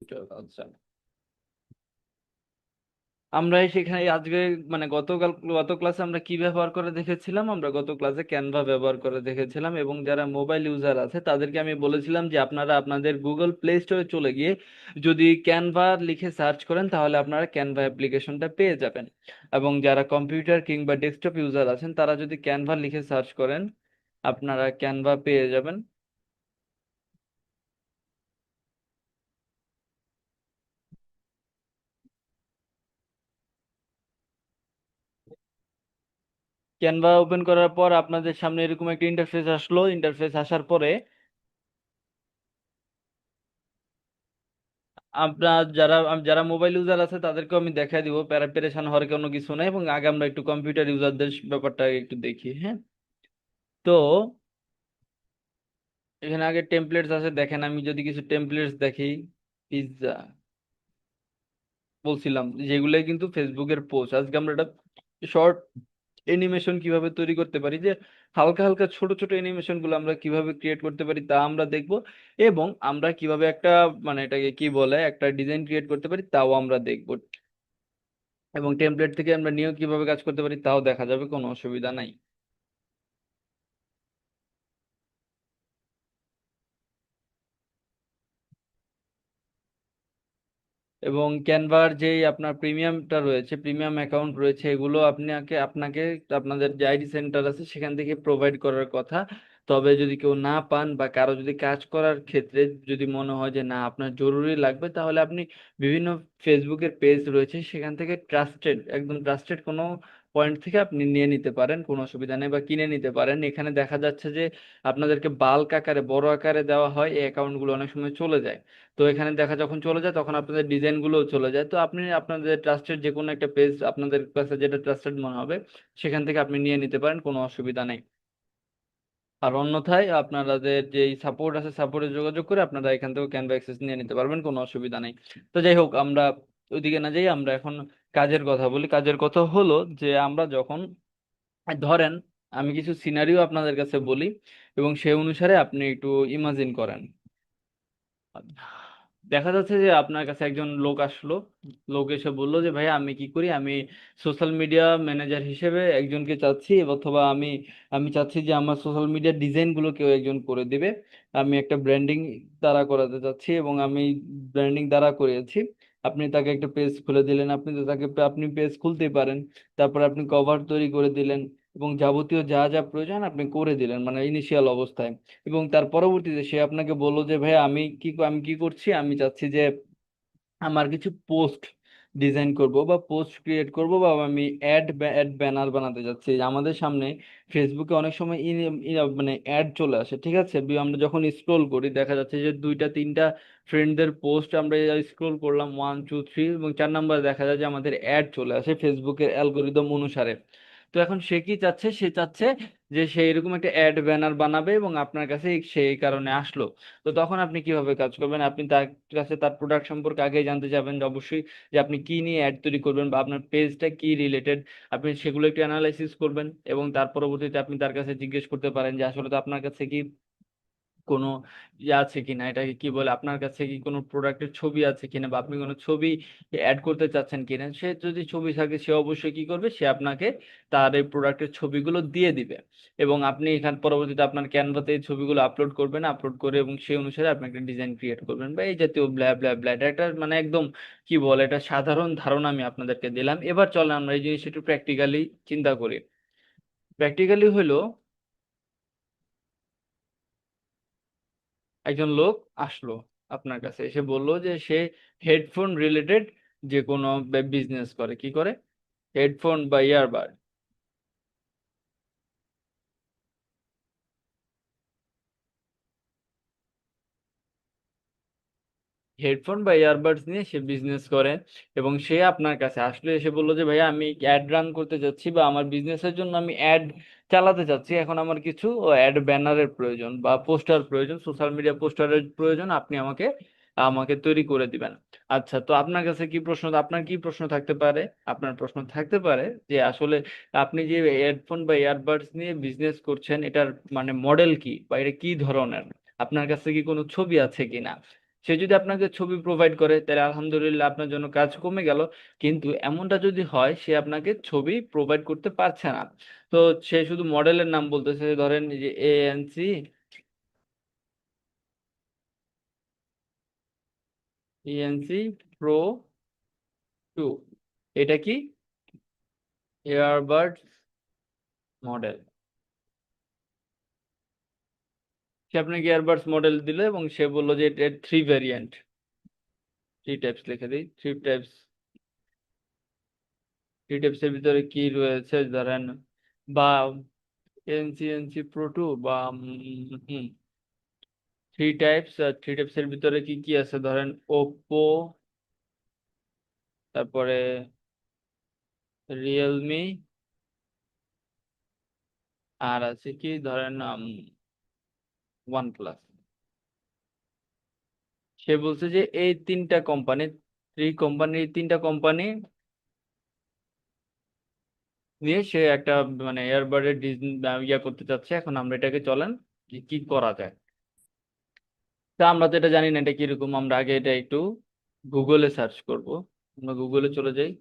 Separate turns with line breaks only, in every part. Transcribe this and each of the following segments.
Computer, আচ্ছা। আমরা সেখানে আজকে মানে গত ক্লাসে আমরা কি ব্যবহার করে দেখেছিলাম, আমরা গত ক্লাসে ক্যানভা ব্যবহার করে দেখেছিলাম, এবং যারা মোবাইল ইউজার আছে তাদেরকে আমি বলেছিলাম যে আপনারা আপনাদের গুগল প্লে স্টোরে চলে গিয়ে যদি ক্যানভা লিখে সার্চ করেন তাহলে আপনারা ক্যানভা অ্যাপ্লিকেশনটা পেয়ে যাবেন। এবং যারা কম্পিউটার কিংবা ডেস্কটপ ইউজার আছেন তারা যদি ক্যানভা লিখে সার্চ করেন আপনারা ক্যানভা পেয়ে যাবেন। ক্যানভা ওপেন করার পর আপনাদের সামনে এরকম একটা ইন্টারফেস আসলো, ইন্টারফেস আসার পরে আপনার যারা মোবাইল ইউজার আছে তাদেরকেও আমি দেখাই দিব, পেরেশান হওয়ার কোনো কিছু নাই। এবং আগে আমরা একটু কম্পিউটার ইউজারদের ব্যাপারটা একটু দেখি, হ্যাঁ। তো এখানে আগে টেমপ্লেটস আছে, দেখেন আমি যদি কিছু টেমপ্লেটস দেখি, পিৎজা বলছিলাম যেগুলোই কিন্তু ফেসবুকের পোস্ট। আজকে আমরা একটা শর্ট অ্যানিমেশন কিভাবে তৈরি করতে পারি, যে হালকা হালকা ছোট ছোট অ্যানিমেশন গুলো আমরা কিভাবে ক্রিয়েট করতে পারি তা আমরা দেখব। এবং আমরা কিভাবে একটা মানে এটাকে কি বলে একটা ডিজাইন ক্রিয়েট করতে পারি তাও আমরা দেখব। এবং টেমপ্লেট থেকে আমরা নিয়েও কিভাবে কাজ করতে পারি তাও দেখা যাবে, কোনো অসুবিধা নাই। এবং ক্যানভার যে আপনার প্রিমিয়ামটা রয়েছে, প্রিমিয়াম অ্যাকাউন্ট রয়েছে, এগুলো আপনাকে আপনাকে আপনাদের যে আইডি সেন্টার আছে সেখান থেকে প্রোভাইড করার কথা। তবে যদি কেউ না পান বা কারো যদি কাজ করার ক্ষেত্রে যদি মনে হয় যে না আপনার জরুরি লাগবে, তাহলে আপনি বিভিন্ন ফেসবুকের পেজ রয়েছে সেখান থেকে ট্রাস্টেড, একদম ট্রাস্টেড কোনো পয়েন্ট থেকে আপনি নিয়ে নিতে পারেন, কোনো অসুবিধা নেই, বা কিনে নিতে পারেন। এখানে দেখা যাচ্ছে যে আপনাদেরকে বাল্ক আকারে বড় আকারে দেওয়া হয়, এই অ্যাকাউন্টগুলো অনেক সময় চলে যায়। তো এখানে দেখা যখন চলে যায় তখন আপনাদের ডিজাইন গুলো চলে যায়। তো আপনি আপনাদের ট্রাস্টেড যে কোনো একটা পেজ আপনাদের কাছে যেটা ট্রাস্টেড মনে হবে সেখান থেকে আপনি নিয়ে নিতে পারেন, কোনো অসুবিধা নেই। আর অন্যথায় আপনাদের যে সাপোর্ট আছে সাপোর্টে যোগাযোগ করে আপনারা এখান থেকে ক্যানভা অ্যাক্সেস নিয়ে নিতে পারবেন, কোনো অসুবিধা নেই। তো যাই হোক, আমরা ওইদিকে না যাই, আমরা এখন কাজের কথা বলি। কাজের কথা হলো যে আমরা যখন ধরেন আমি কিছু সিনারিও আপনাদের কাছে বলি এবং সেই অনুসারে আপনি একটু ইমাজিন করেন। দেখা যাচ্ছে যে আপনার কাছে একজন লোক আসলো, লোক এসে বললো যে ভাই আমি কি করি, আমি সোশ্যাল মিডিয়া ম্যানেজার হিসেবে একজনকে চাচ্ছি, অথবা আমি আমি চাচ্ছি যে আমার সোশ্যাল মিডিয়ার ডিজাইন গুলো কেউ একজন করে দিবে। আমি একটা ব্র্যান্ডিং দ্বারা করাতে চাচ্ছি এবং আমি ব্র্যান্ডিং দ্বারা করেছি। আপনি তাকে একটা পেজ খুলে দিলেন, আপনি তো তাকে আপনি পেজ খুলতেই পারেন। তারপর আপনি কভার তৈরি করে দিলেন এবং যাবতীয় যা যা প্রয়োজন আপনি করে দিলেন মানে ইনিশিয়াল অবস্থায়। এবং তার পরবর্তীতে সে আপনাকে বললো যে ভাই আমি কি করছি, আমি চাচ্ছি যে আমার কিছু পোস্ট ডিজাইন করব বা পোস্ট ক্রিয়েট করব, বা আমি অ্যাড ব্যানার বানাতে যাচ্ছি। আমাদের সামনে ফেসবুকে অনেক সময় মানে অ্যাড চলে আসে, ঠিক আছে। আমরা যখন স্ক্রোল করি দেখা যাচ্ছে যে দুইটা তিনটা ফ্রেন্ডদের পোস্ট আমরা স্ক্রোল করলাম, 1 2 3, এবং 4 নাম্বার দেখা যায় যে আমাদের অ্যাড চলে আসে ফেসবুকের অ্যালগোরিদম অনুসারে। তো এখন সে কি চাচ্ছে, সে চাচ্ছে যে সে এরকম একটা অ্যাড ব্যানার বানাবে এবং আপনার কাছে সেই কারণে আসলো। তো তখন আপনি কিভাবে কাজ করবেন, আপনি তার কাছে তার প্রোডাক্ট সম্পর্কে আগে জানতে চাবেন যে অবশ্যই, যে আপনি কি নিয়ে অ্যাড তৈরি করবেন বা আপনার পেজটা কি রিলেটেড, আপনি সেগুলো একটু অ্যানালাইসিস করবেন। এবং তার পরবর্তীতে আপনি তার কাছে জিজ্ঞেস করতে পারেন যে আসলে তো আপনার কাছে কি কোনো ইয়ে আছে কিনা, এটাকে কি বলে, আপনার কাছে কি কোনো প্রোডাক্টের ছবি আছে কিনা, বা আপনি কোনো ছবি অ্যাড করতে চাচ্ছেন কিনা। সে যদি ছবি থাকে সে অবশ্যই কি করবে, সে আপনাকে তার এই প্রোডাক্টের ছবিগুলো দিয়ে দিবে। এবং আপনি এখান পরবর্তীতে আপনার ক্যানভাতে এই ছবিগুলো আপলোড করবেন, আপলোড করে এবং সেই অনুসারে আপনি একটা ডিজাইন ক্রিয়েট করবেন বা এই জাতীয় ব্লা ব্লা ব্লা। এটা একটা মানে একদম কি বলে, এটা সাধারণ ধারণা আমি আপনাদেরকে দিলাম। এবার চলেন আমরা এই জিনিসটা একটু প্র্যাকটিক্যালি চিন্তা করি। প্র্যাকটিক্যালি হলো, একজন লোক আসলো আপনার কাছে, এসে বলল যে সে হেডফোন রিলেটেড যে কোনো বিজনেস করে, কি করে, হেডফোন বা ইয়ারবাড। হেডফোন বা ইয়ারবাডস নিয়ে সে বিজনেস করে। এবং সে আপনার কাছে আসলে এসে বললো যে ভাইয়া আমি অ্যাড রান করতে চাচ্ছি বা আমার বিজনেসের জন্য আমি অ্যাড চালাতে চাচ্ছি, এখন আমার কিছু অ্যাড ব্যানারের প্রয়োজন বা পোস্টার প্রয়োজন, সোশ্যাল মিডিয়া পোস্টারের প্রয়োজন, আপনি আমাকে আমাকে তৈরি করে দিবেন। আচ্ছা, তো আপনার কাছে কি প্রশ্ন, আপনার কি প্রশ্ন থাকতে পারে? আপনার প্রশ্ন থাকতে পারে যে আসলে আপনি যে হেডফোন বা ইয়ারবাডস নিয়ে বিজনেস করছেন এটার মানে মডেল কি বা এটা কি ধরনের, আপনার কাছে কি কোনো ছবি আছে কিনা। সে যদি আপনাকে ছবি প্রোভাইড করে তাহলে আলহামদুলিল্লাহ আপনার জন্য কাজ কমে গেল। কিন্তু এমনটা যদি হয় সে আপনাকে ছবি প্রোভাইড করতে পারছে না, তো সে শুধু মডেলের নাম বলতেছে, ধরেন এই যে এএনসি ইএনসি প্রো 2, এটা কি এয়ারবাডস মডেল। সে আপনাকে এয়ারবাডস মডেল দিল এবং সে বললো যে এর থ্রি ভেরিয়েন্ট, থ্রি টাইপস লিখে দিই, থ্রি টাইপস এর ভিতরে কি রয়েছে ধরেন, বা এনসি প্রো 2 বা থ্রি টাইপস এর ভিতরে কি কি আছে ধরেন, ওপ্পো, তারপরে রিয়েলমি, আর আছে কি ধরেন ওয়ান প্লাস। সে বলছে যে এই তিনটা কোম্পানি, তিনটা কোম্পানি নিয়ে সে একটা মানে এয়ারবাডের ইয়া করতে চাচ্ছে। এখন আমরা এটাকে চলেন যে কি করা যায়। তা আমরা তো এটা জানি না এটা কিরকম, আমরা আগে এটা একটু গুগলে সার্চ করব। আমরা গুগলে চলে যাই।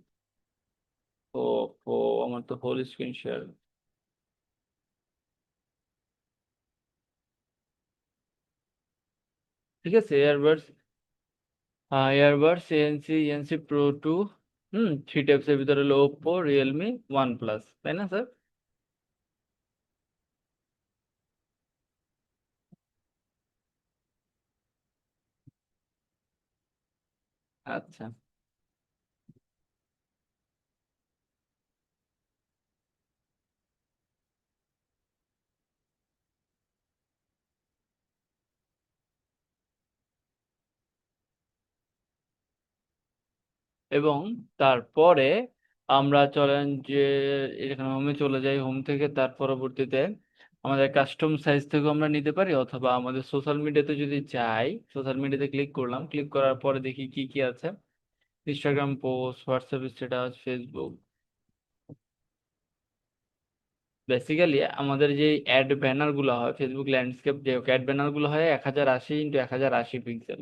ও ও আমার তো হোল স্ক্রিন শেয়ার। ঠিক আছে, earbuds ANC ANC pro 2, three types এর ভিতরে হলো ওপ্পো, রিয়েলমি, ওয়ান প্লাস, তাই না স্যার? আচ্ছা। এবং তারপরে আমরা চলেন যে এখানে হোমে চলে যাই, হোম থেকে তার পরবর্তীতে আমাদের কাস্টম সাইজ থেকেও আমরা নিতে পারি, অথবা আমাদের সোশ্যাল মিডিয়াতে যদি যাই, সোশ্যাল মিডিয়াতে ক্লিক করলাম, ক্লিক করার পরে দেখি কি কি আছে। Instagram post, WhatsApp status, Facebook. Basically আমাদের যে অ্যাড ব্যানার গুলো হয়, ফেসবুক ল্যান্ডস্কেপ যে অ্যাড ব্যানার গুলো হয় 1080 x 1080 পিক্সেল।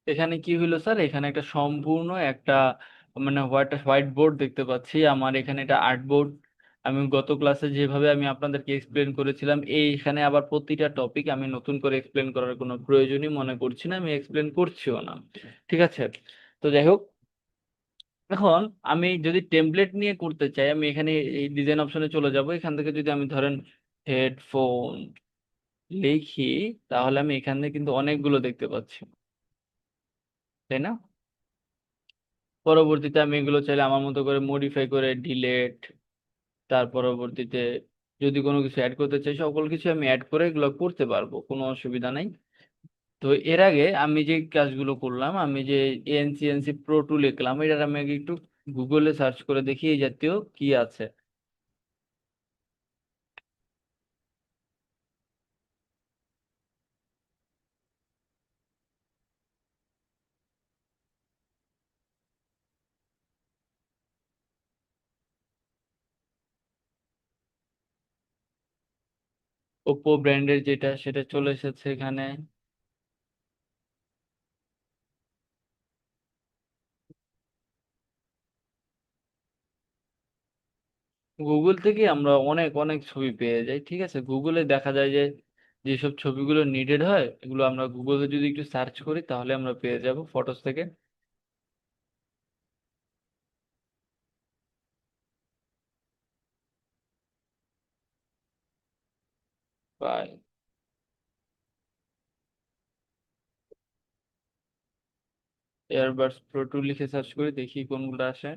এখানে কি হইলো স্যার, এখানে একটা সম্পূর্ণ একটা মানে হোয়াইট বোর্ড দেখতে পাচ্ছি। আমার এখানে এটা আর্ট বোর্ড। আমি গত ক্লাসে যেভাবে আমি আপনাদেরকে এক্সপ্লেন করেছিলাম, এইখানে আবার প্রতিটা টপিক আমি নতুন করে এক্সপ্লেন করার কোনো প্রয়োজনই মনে করছি না, আমি এক্সপ্লেন করছিও না। ঠিক আছে, তো যাই হোক, এখন আমি যদি টেমপ্লেট নিয়ে করতে চাই, আমি এখানে এই ডিজাইন অপশনে চলে যাব। এখান থেকে যদি আমি ধরেন হেডফোন লিখি, তাহলে আমি এখানে কিন্তু অনেকগুলো দেখতে পাচ্ছি, তাই না? পরবর্তীতে আমি এগুলো চাইলে আমার মতো করে মডিফাই করে ডিলেট, তার পরবর্তীতে যদি কোনো কিছু অ্যাড করতে চাই, সকল কিছু আমি অ্যাড করে এগুলো করতে পারবো, কোনো অসুবিধা নাই। তো এর আগে আমি যে কাজগুলো করলাম, আমি যে এনসি প্রো 2 লিখলাম, এটার আমি আগে একটু গুগলে সার্চ করে দেখি এই জাতীয় কি আছে। ওপ্পো ব্র্যান্ডের যেটা সেটা চলে এসেছে এখানে। গুগল থেকে আমরা অনেক অনেক ছবি পেয়ে যাই। ঠিক আছে, গুগলে দেখা যায় যে যেসব ছবিগুলো নিডেড হয় এগুলো আমরা গুগলে যদি একটু সার্চ করি তাহলে আমরা পেয়ে যাব ফটোস থেকে। বা এয়ারবাডস প্রো 2 লিখে সার্চ করি, দেখি কোনগুলো আসে।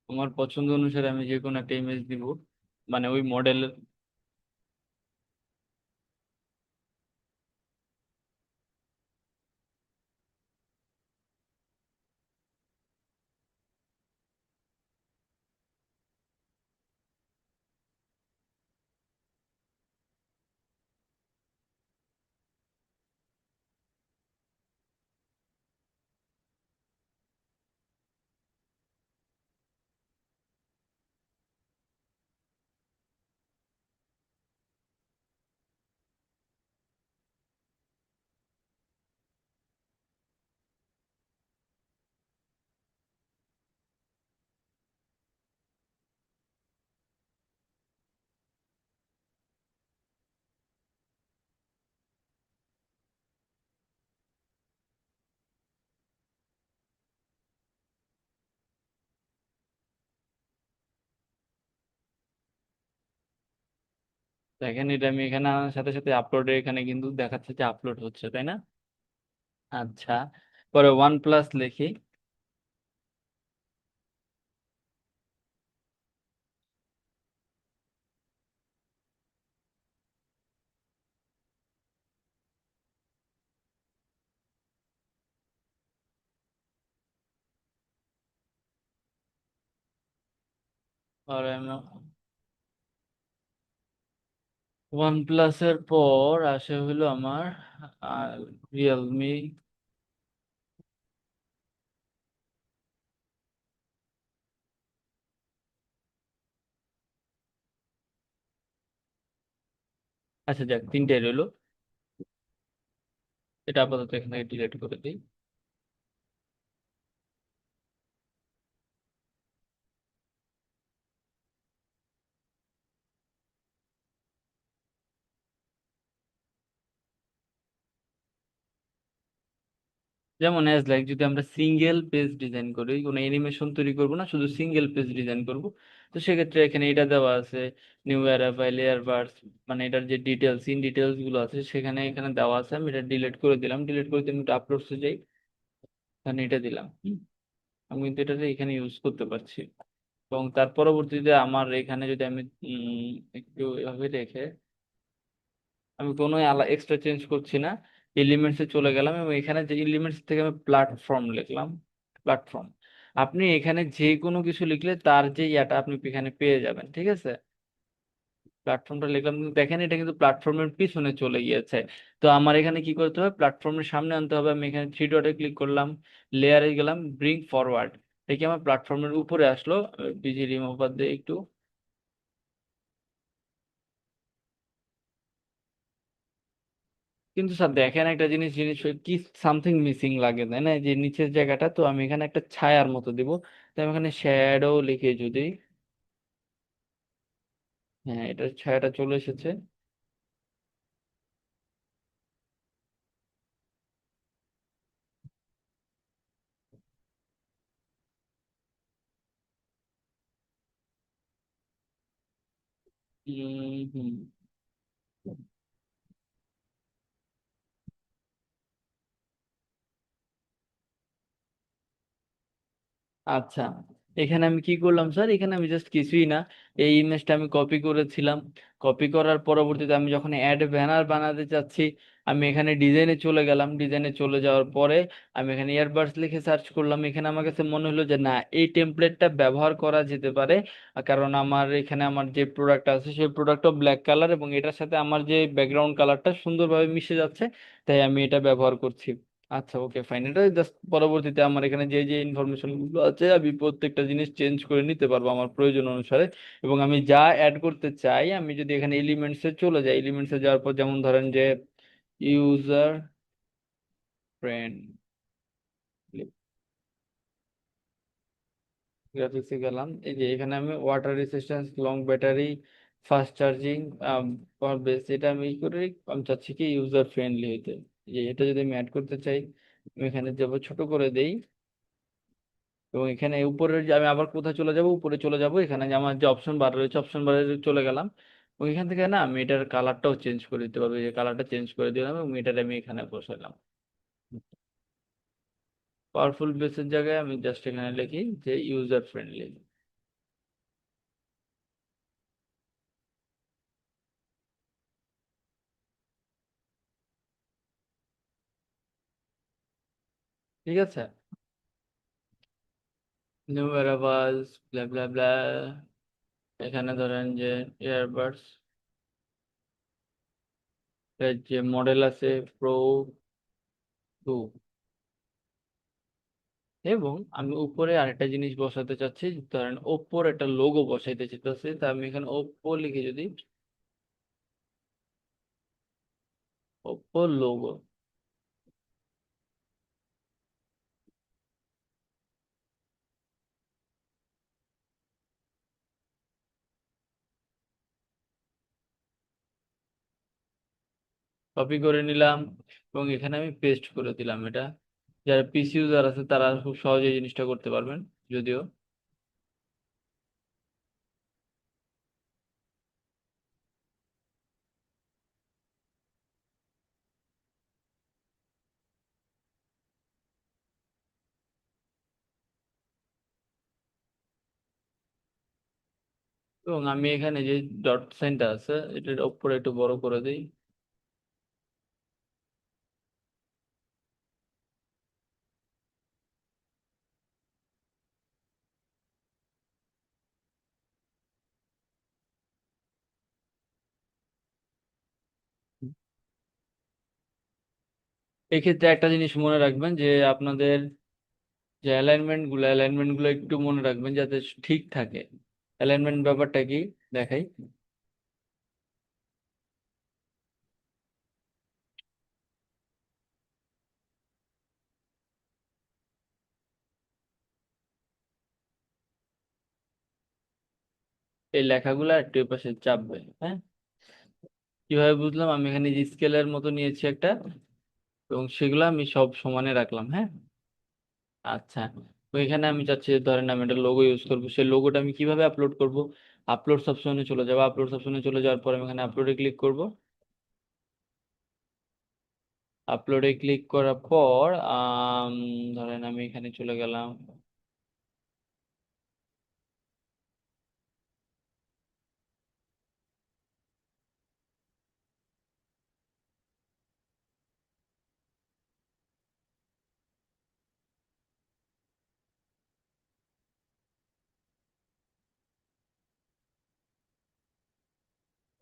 আমার পছন্দ অনুসারে আমি যে কোনো একটা ইমেজ দিব, মানে ওই মডেলের। দেখেন এটা আমি এখানে আনার সাথে সাথে আপলোডের এখানে কিন্তু দেখাচ্ছে যে আপলোড হচ্ছে, তাই না? আচ্ছা, পরে ওয়ান প্লাস লিখি। পরে ওয়ান প্লাসের পর আসে হলো আমার রিয়েলমি। আচ্ছা যাক, তিনটাই রইলো। এটা আপাতত এখান থেকে ডিলিট করে দিই। যেমন এজ লাইক যদি আমরা সিঙ্গেল পেজ ডিজাইন করি, কোনো অ্যানিমেশন তৈরি করব না, শুধু সিঙ্গেল পেজ ডিজাইন করব, তো সেক্ষেত্রে এখানে এটা দেওয়া আছে নিউ অ্যারাইভাল এয়ারবাডস, মানে এটার যে ডিটেলস ইন ডিটেলস গুলো আছে সেখানে এখানে দেওয়া আছে। আমি এটা ডিলিট করে দিলাম, ডিলিট করে দিয়ে আমি আপলোডসে যাই, এখানে এটা দিলাম। আমি কিন্তু এটা এখানে ইউজ করতে পারছি। এবং তার পরবর্তীতে আমার এখানে যদি আমি একটু এভাবে রেখে আমি কোনো এক্সট্রা চেঞ্জ করছি না, এলিমেন্টসে চলে গেলাম এবং এখানে যে এলিমেন্টস থেকে আমি প্ল্যাটফর্ম লিখলাম। প্ল্যাটফর্ম, আপনি এখানে যে কোনো কিছু লিখলে তার যে ইয়াটা আপনি এখানে পেয়ে যাবেন, ঠিক আছে? প্ল্যাটফর্মটা লিখলাম, কিন্তু দেখেন এটা কিন্তু প্ল্যাটফর্মের পিছনে চলে গিয়েছে। তো আমার এখানে কি করতে হবে, প্ল্যাটফর্মের সামনে আনতে হবে। আমি এখানে থ্রি ডটে ক্লিক করলাম, লেয়ারে গেলাম, ব্রিং ফরওয়ার্ড, দেখি আমার প্ল্যাটফর্মের উপরে আসলো। বিজি রিমুভার দিয়ে একটু, কিন্তু স্যার দেখেন একটা জিনিস জিনিস কি সামথিং মিসিং লাগে, তাই না? যে নিচের জায়গাটা, তো আমি এখানে একটা ছায়ার মতো দিব। তো আমি এখানে শ্যাডো লিখে যদি, হ্যাঁ এটা ছায়াটা চলে এসেছে। হুম। আচ্ছা, এখানে আমি কি করলাম স্যার, এখানে আমি জাস্ট কিছুই না, এই ইমেজটা আমি কপি করেছিলাম। কপি করার পরবর্তীতে আমি যখন অ্যাড ব্যানার বানাতে চাচ্ছি, আমি এখানে ডিজাইনে চলে গেলাম। ডিজাইনে চলে যাওয়ার পরে আমি এখানে ইয়ারবাডস লিখে সার্চ করলাম। এখানে আমার কাছে মনে হলো যে না, এই টেমপ্লেটটা ব্যবহার করা যেতে পারে। কারণ আমার এখানে আমার যে প্রোডাক্ট আছে সেই প্রোডাক্টও ব্ল্যাক কালার এবং এটার সাথে আমার যে ব্যাকগ্রাউন্ড কালারটা সুন্দরভাবে মিশে যাচ্ছে, তাই আমি এটা ব্যবহার করছি। আচ্ছা ওকে ফাইন, এটা জাস্ট পরবর্তীতে আমার এখানে যে যে ইনফরমেশন গুলো আছে আমি প্রত্যেকটা জিনিস চেঞ্জ করে নিতে পারবো আমার প্রয়োজন অনুসারে। এবং আমি যা অ্যাড করতে চাই, আমি যদি এখানে এলিমেন্টসে চলে যাই, এলিমেন্টসে যাওয়ার পর যেমন ধরেন যে ইউজার ফ্রেন্ড গ্রাফিক্সে গেলাম, এই যে এখানে আমি water resistance, long battery, fast charging, পাওয়ার বেস, এটা আমি ই করে আমি চাচ্ছি কি ইউজার ফ্রেন্ডলি হইতে। যে এটা যদি আমি অ্যাড করতে চাই, আমি এখানে যাবো, ছোট করে দেই। এবং এখানে উপরে যে আমি আবার কোথায় চলে যাব, উপরে চলে যাব, এখানে যে আমার যে অপশন বার রয়েছে অপশন বারে চলে গেলাম। এবং এখান থেকে না আমি এটার কালারটাও চেঞ্জ করে দিতে পারবো, এই যে কালারটা চেঞ্জ করে দিলাম এবং এটার আমি এখানে বসালাম। পাওয়ারফুল বেসের জায়গায় আমি জাস্ট এখানে লিখি যে ইউজার ফ্রেন্ডলি। ঠিক আছে, নিউ অ্যারাইভালস ব্লা ব্লা ব্লা, এখানে ধরেন যে ইয়ারবাডস এর যে মডেল আছে প্রো 2। এবং আমি উপরে আরেকটা জিনিস বসাতে চাচ্ছি, ধরেন ওপ্পোর একটা লোগো বসাইতে চাচ্ছি, তা আমি এখানে ওপ্পো লিখে যদি ওপ্পো লোগো কপি করে নিলাম এবং এখানে আমি পেস্ট করে দিলাম এটা। যারা পিসি ইউজার আছে তারা খুব সহজে এই জিনিসটা করতে পারবেন, যদিও। এবং আমি এখানে যে ডট সাইনটা আছে এটার উপরে একটু বড় করে দিই। এক্ষেত্রে একটা জিনিস মনে রাখবেন যে আপনাদের যে অ্যালাইনমেন্ট গুলো একটু মনে রাখবেন যাতে ঠিক থাকে। অ্যালাইনমেন্ট ব্যাপারটা কি দেখাই। এই লেখাগুলো একটু এ পাশে চাপবে, হ্যাঁ। কিভাবে বুঝলাম? আমি এখানে যে স্কেলের মতো নিয়েছি একটা, এবং সেগুলো আমি সব সমানে রাখলাম, হ্যাঁ। আচ্ছা, তো এখানে আমি চাচ্ছি যে ধরেন আমি একটা লোগো ইউজ করবো, সেই লোগোটা আমি কিভাবে আপলোড করব? আপলোড অপশনে চলে যাবো, আপলোড অপশনে চলে যাওয়ার পর আমি এখানে আপলোডে ক্লিক করব। আপলোডে ক্লিক করার পর ধরেন আমি এখানে চলে গেলাম।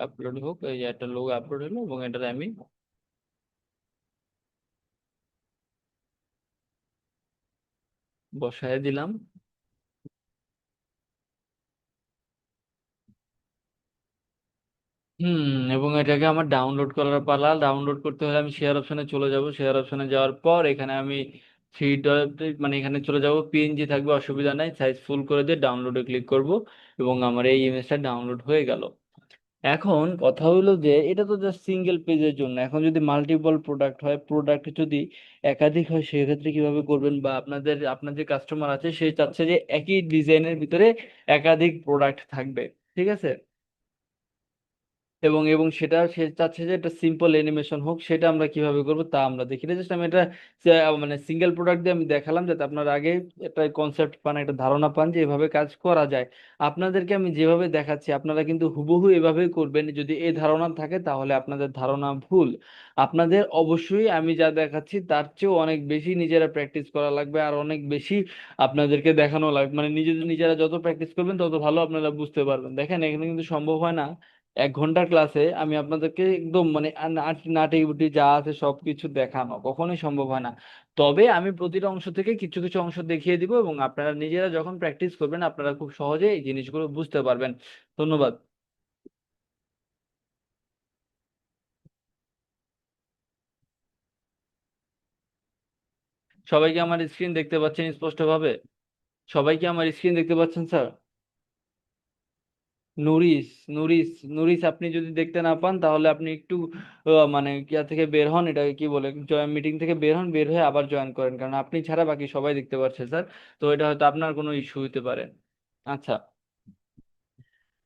আপলোড হোক, এই যে একটা লোগো আপলোড হলো এবং এটাতে আমি বসায় দিলাম। হুম, এবং এটাকে আমার ডাউনলোড করার পালা। ডাউনলোড করতে হলে আমি শেয়ার অপশনে চলে যাব। শেয়ার অপশনে যাওয়ার পর এখানে আমি থ্রি ডট, মানে এখানে চলে যাব, পিএনজি থাকবে, অসুবিধা নাই, সাইজ ফুল করে দিয়ে ডাউনলোডে ক্লিক করব এবং আমার এই ইমেজটা ডাউনলোড হয়ে গেল। এখন কথা হলো যে এটা তো জাস্ট সিঙ্গেল পেজের জন্য। এখন যদি মাল্টিপল প্রোডাক্ট হয়, প্রোডাক্ট যদি একাধিক হয়, সেক্ষেত্রে কিভাবে করবেন? বা আপনার যে কাস্টমার আছে সে চাচ্ছে যে একই ডিজাইনের ভিতরে একাধিক প্রোডাক্ট থাকবে, ঠিক আছে। এবং সেটা সে চাচ্ছে যে একটা সিম্পল অ্যানিমেশন হোক, সেটা আমরা কিভাবে করব তা আমরা দেখি না। জাস্ট আমি এটা মানে সিঙ্গেল প্রোডাক্ট দিয়ে আমি দেখালাম যাতে আপনারা আগে একটা কনসেপ্ট পান, একটা ধারণা পান যে এভাবে কাজ করা যায়। আপনাদেরকে আমি যেভাবে দেখাচ্ছি আপনারা কিন্তু হুবহু এভাবেই করবেন। যদি এই ধারণা থাকে তাহলে আপনাদের ধারণা ভুল। আপনাদের অবশ্যই আমি যা দেখাচ্ছি তার চেয়েও অনেক বেশি নিজেরা প্র্যাকটিস করা লাগবে, আর অনেক বেশি আপনাদেরকে দেখানো লাগবে। মানে নিজেরা যত প্র্যাকটিস করবেন তত ভালো আপনারা বুঝতে পারবেন। দেখেন এখানে কিন্তু সম্ভব হয় না 1 ঘন্টার ক্লাসে আমি আপনাদেরকে একদম মানে নাটি বুটি যা আছে সবকিছু দেখানো কখনোই সম্ভব হয় না। তবে আমি প্রতিটা অংশ থেকে কিছু কিছু অংশ দেখিয়ে দিব এবং আপনারা নিজেরা যখন প্র্যাকটিস করবেন আপনারা খুব সহজে এই জিনিসগুলো বুঝতে পারবেন। ধন্যবাদ। সবাইকে আমার স্ক্রিন দেখতে পাচ্ছেন স্পষ্টভাবে? সবাইকে আমার স্ক্রিন দেখতে পাচ্ছেন স্যার? নুরিস, নুরিস, নুরিস, আপনি যদি দেখতে না পান তাহলে আপনি একটু মানে কিয়া থেকে বের হন, এটাকে কি বলে, জয়েন মিটিং থেকে বের হন, বের হয়ে আবার জয়েন করেন, কারণ আপনি ছাড়া বাকি সবাই দেখতে পাচ্ছে স্যার। তো এটা হয়তো আপনার কোনো ইস্যু হতে পারে। আচ্ছা,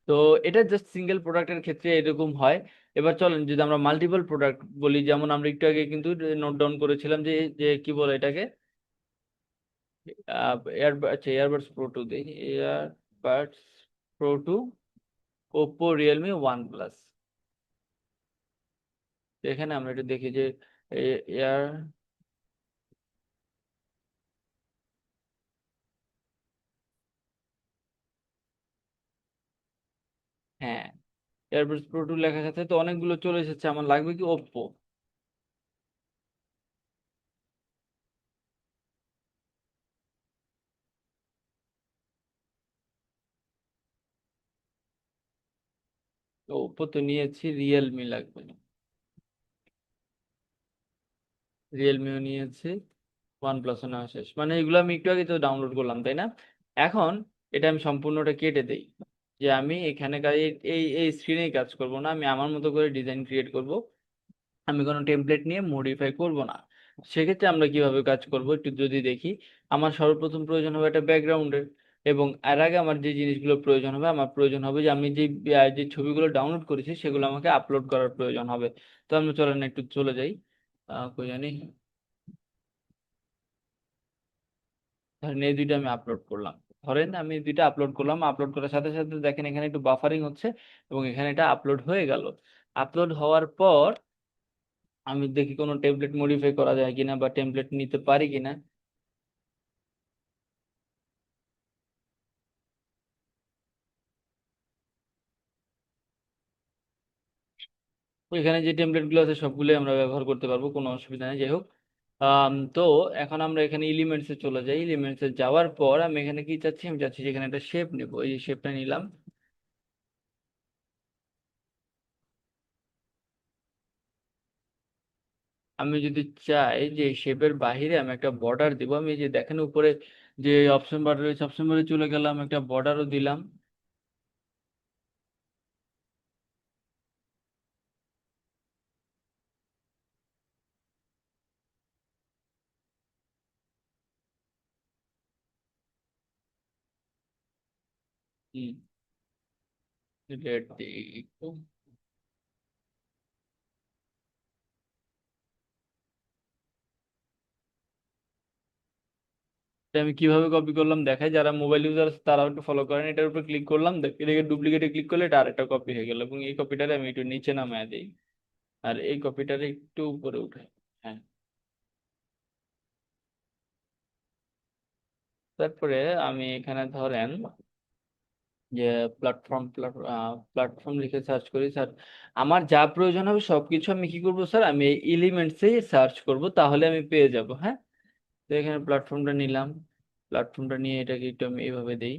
তো এটা জাস্ট সিঙ্গেল প্রোডাক্টের ক্ষেত্রে এরকম হয়। এবার চলেন যদি আমরা মাল্টিপল প্রোডাক্ট বলি, যেমন আমরা একটু আগে কিন্তু নোট ডাউন করেছিলাম যে যে কি বলে এটাকে, আচ্ছা ইয়ারবাডস প্রো টু দেই, earbuds pro two, Oppo Realme OnePlus. এখানে আমরা একটু দেখি যে এয়ার, হ্যাঁ, এয়ারবাডস প্রো টু লেখার সাথে তো অনেকগুলো চলে এসেছে। আমার লাগবে কি ওপ্পো। তো ওপ্পো তো নিয়েছি, রিয়েলমি লাগবে। রিয়েলমিও নিয়েছি, ওয়ান প্লাসও নেওয়া শেষ। মানে এগুলো আমি একটু আগে তো ডাউনলোড করলাম, তাই না? এখন এটা আমি সম্পূর্ণটা কেটে দেই, যে আমি এখানে এই এই স্ক্রিনেই কাজ করব না, আমি আমার মতো করে ডিজাইন ক্রিয়েট করব। আমি কোনো টেমপ্লেট নিয়ে মডিফাই করব না। সেক্ষেত্রে আমরা কিভাবে কাজ করব একটু যদি দেখি। আমার সর্বপ্রথম প্রয়োজন হবে একটা ব্যাকগ্রাউন্ডের, এবং এর আগে আমার যে জিনিসগুলো প্রয়োজন হবে, আমার প্রয়োজন হবে যে আমি যে ছবিগুলো ডাউনলোড করেছি সেগুলো আমাকে আপলোড করার প্রয়োজন হবে। তো আমি চলেন একটু চলে যাই, কই জানি, ধরেন এই দুইটা আমি আপলোড করলাম। ধরেন আমি দুইটা আপলোড করলাম, আপলোড করার সাথে সাথে দেখেন এখানে একটু বাফারিং হচ্ছে এবং এখানে এটা আপলোড হয়ে গেল। আপলোড হওয়ার পর আমি দেখি কোনো টেমপ্লেট মডিফাই করা যায় কিনা বা টেমপ্লেট নিতে পারি কিনা। তো এখানে যে টেমপ্লেট গুলো আছে সবগুলোই আমরা ব্যবহার করতে পারবো, কোনো অসুবিধা নেই। যাই হোক, তো এখন আমরা এখানে এলিমেন্টসে চলে যাই। এলিমেন্টসে যাওয়ার পর আমি এখানে কি চাচ্ছি, আমি চাচ্ছি যে এখানে একটা শেপ নেবো, এই শেপটা নিলাম। আমি যদি চাই যে শেপের বাহিরে আমি একটা বর্ডার দিব, আমি এই যে দেখেন উপরে যে অপশন বার রয়েছে, অপশন বারে চলে গেলাম, একটা বর্ডারও দিলাম। রেড দিই একটু। এটা আমি কিভাবে কপি করলাম দেখাই, যারা মোবাইল ইউজার তারা একটু ফলো করেন। এটার উপর ক্লিক করলাম, এটাকে ডুপ্লিকেটে ক্লিক করলে এটা আরেকটা কপি হয়ে গেল, এবং এই কপিটারে আমি একটু নিচে নামায় দিই, আর এই কপিটারে একটু উপরে উঠে। হ্যাঁ। তারপরে আমি এখানে ধরেন যে প্ল্যাটফর্ম প্ল্যাটফর্ম লিখে সার্চ করি স্যার। আমার যা প্রয়োজন হবে সবকিছু আমি কি করব স্যার, আমি এই এলিমেন্টসেই সার্চ করব, তাহলে আমি পেয়ে যাব। হ্যাঁ। তো এখানে প্ল্যাটফর্মটা নিলাম, প্ল্যাটফর্মটা নিয়ে এটাকে একটু আমি এইভাবে দিই,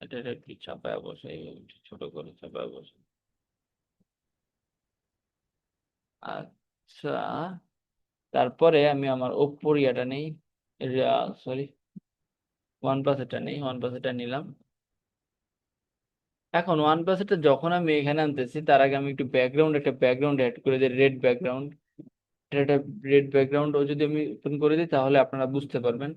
এটা একটু চাপায় বসে, এইভাবে একটু ছোট করে চাপায় বসে। আচ্ছা, তারপরে আমি আমার ওপ্পোর ইয়াটা নেই, সরি, ওয়ান প্লাস এটা নেই, ওয়ান প্লাস এটা নিলাম। এখন ওয়ান প্লাস এটা যখন আমি এখানে আনতেছি তার আগে আমি একটু একটা ব্যাকগ্রাউন্ড অ্যাড করে দিই, রেড ব্যাকগ্রাউন্ড। এটা রেড ব্যাকগ্রাউন্ড ও যদি আমি ওপেন করে দিই তাহলে আপনারা বুঝতে পারবেন।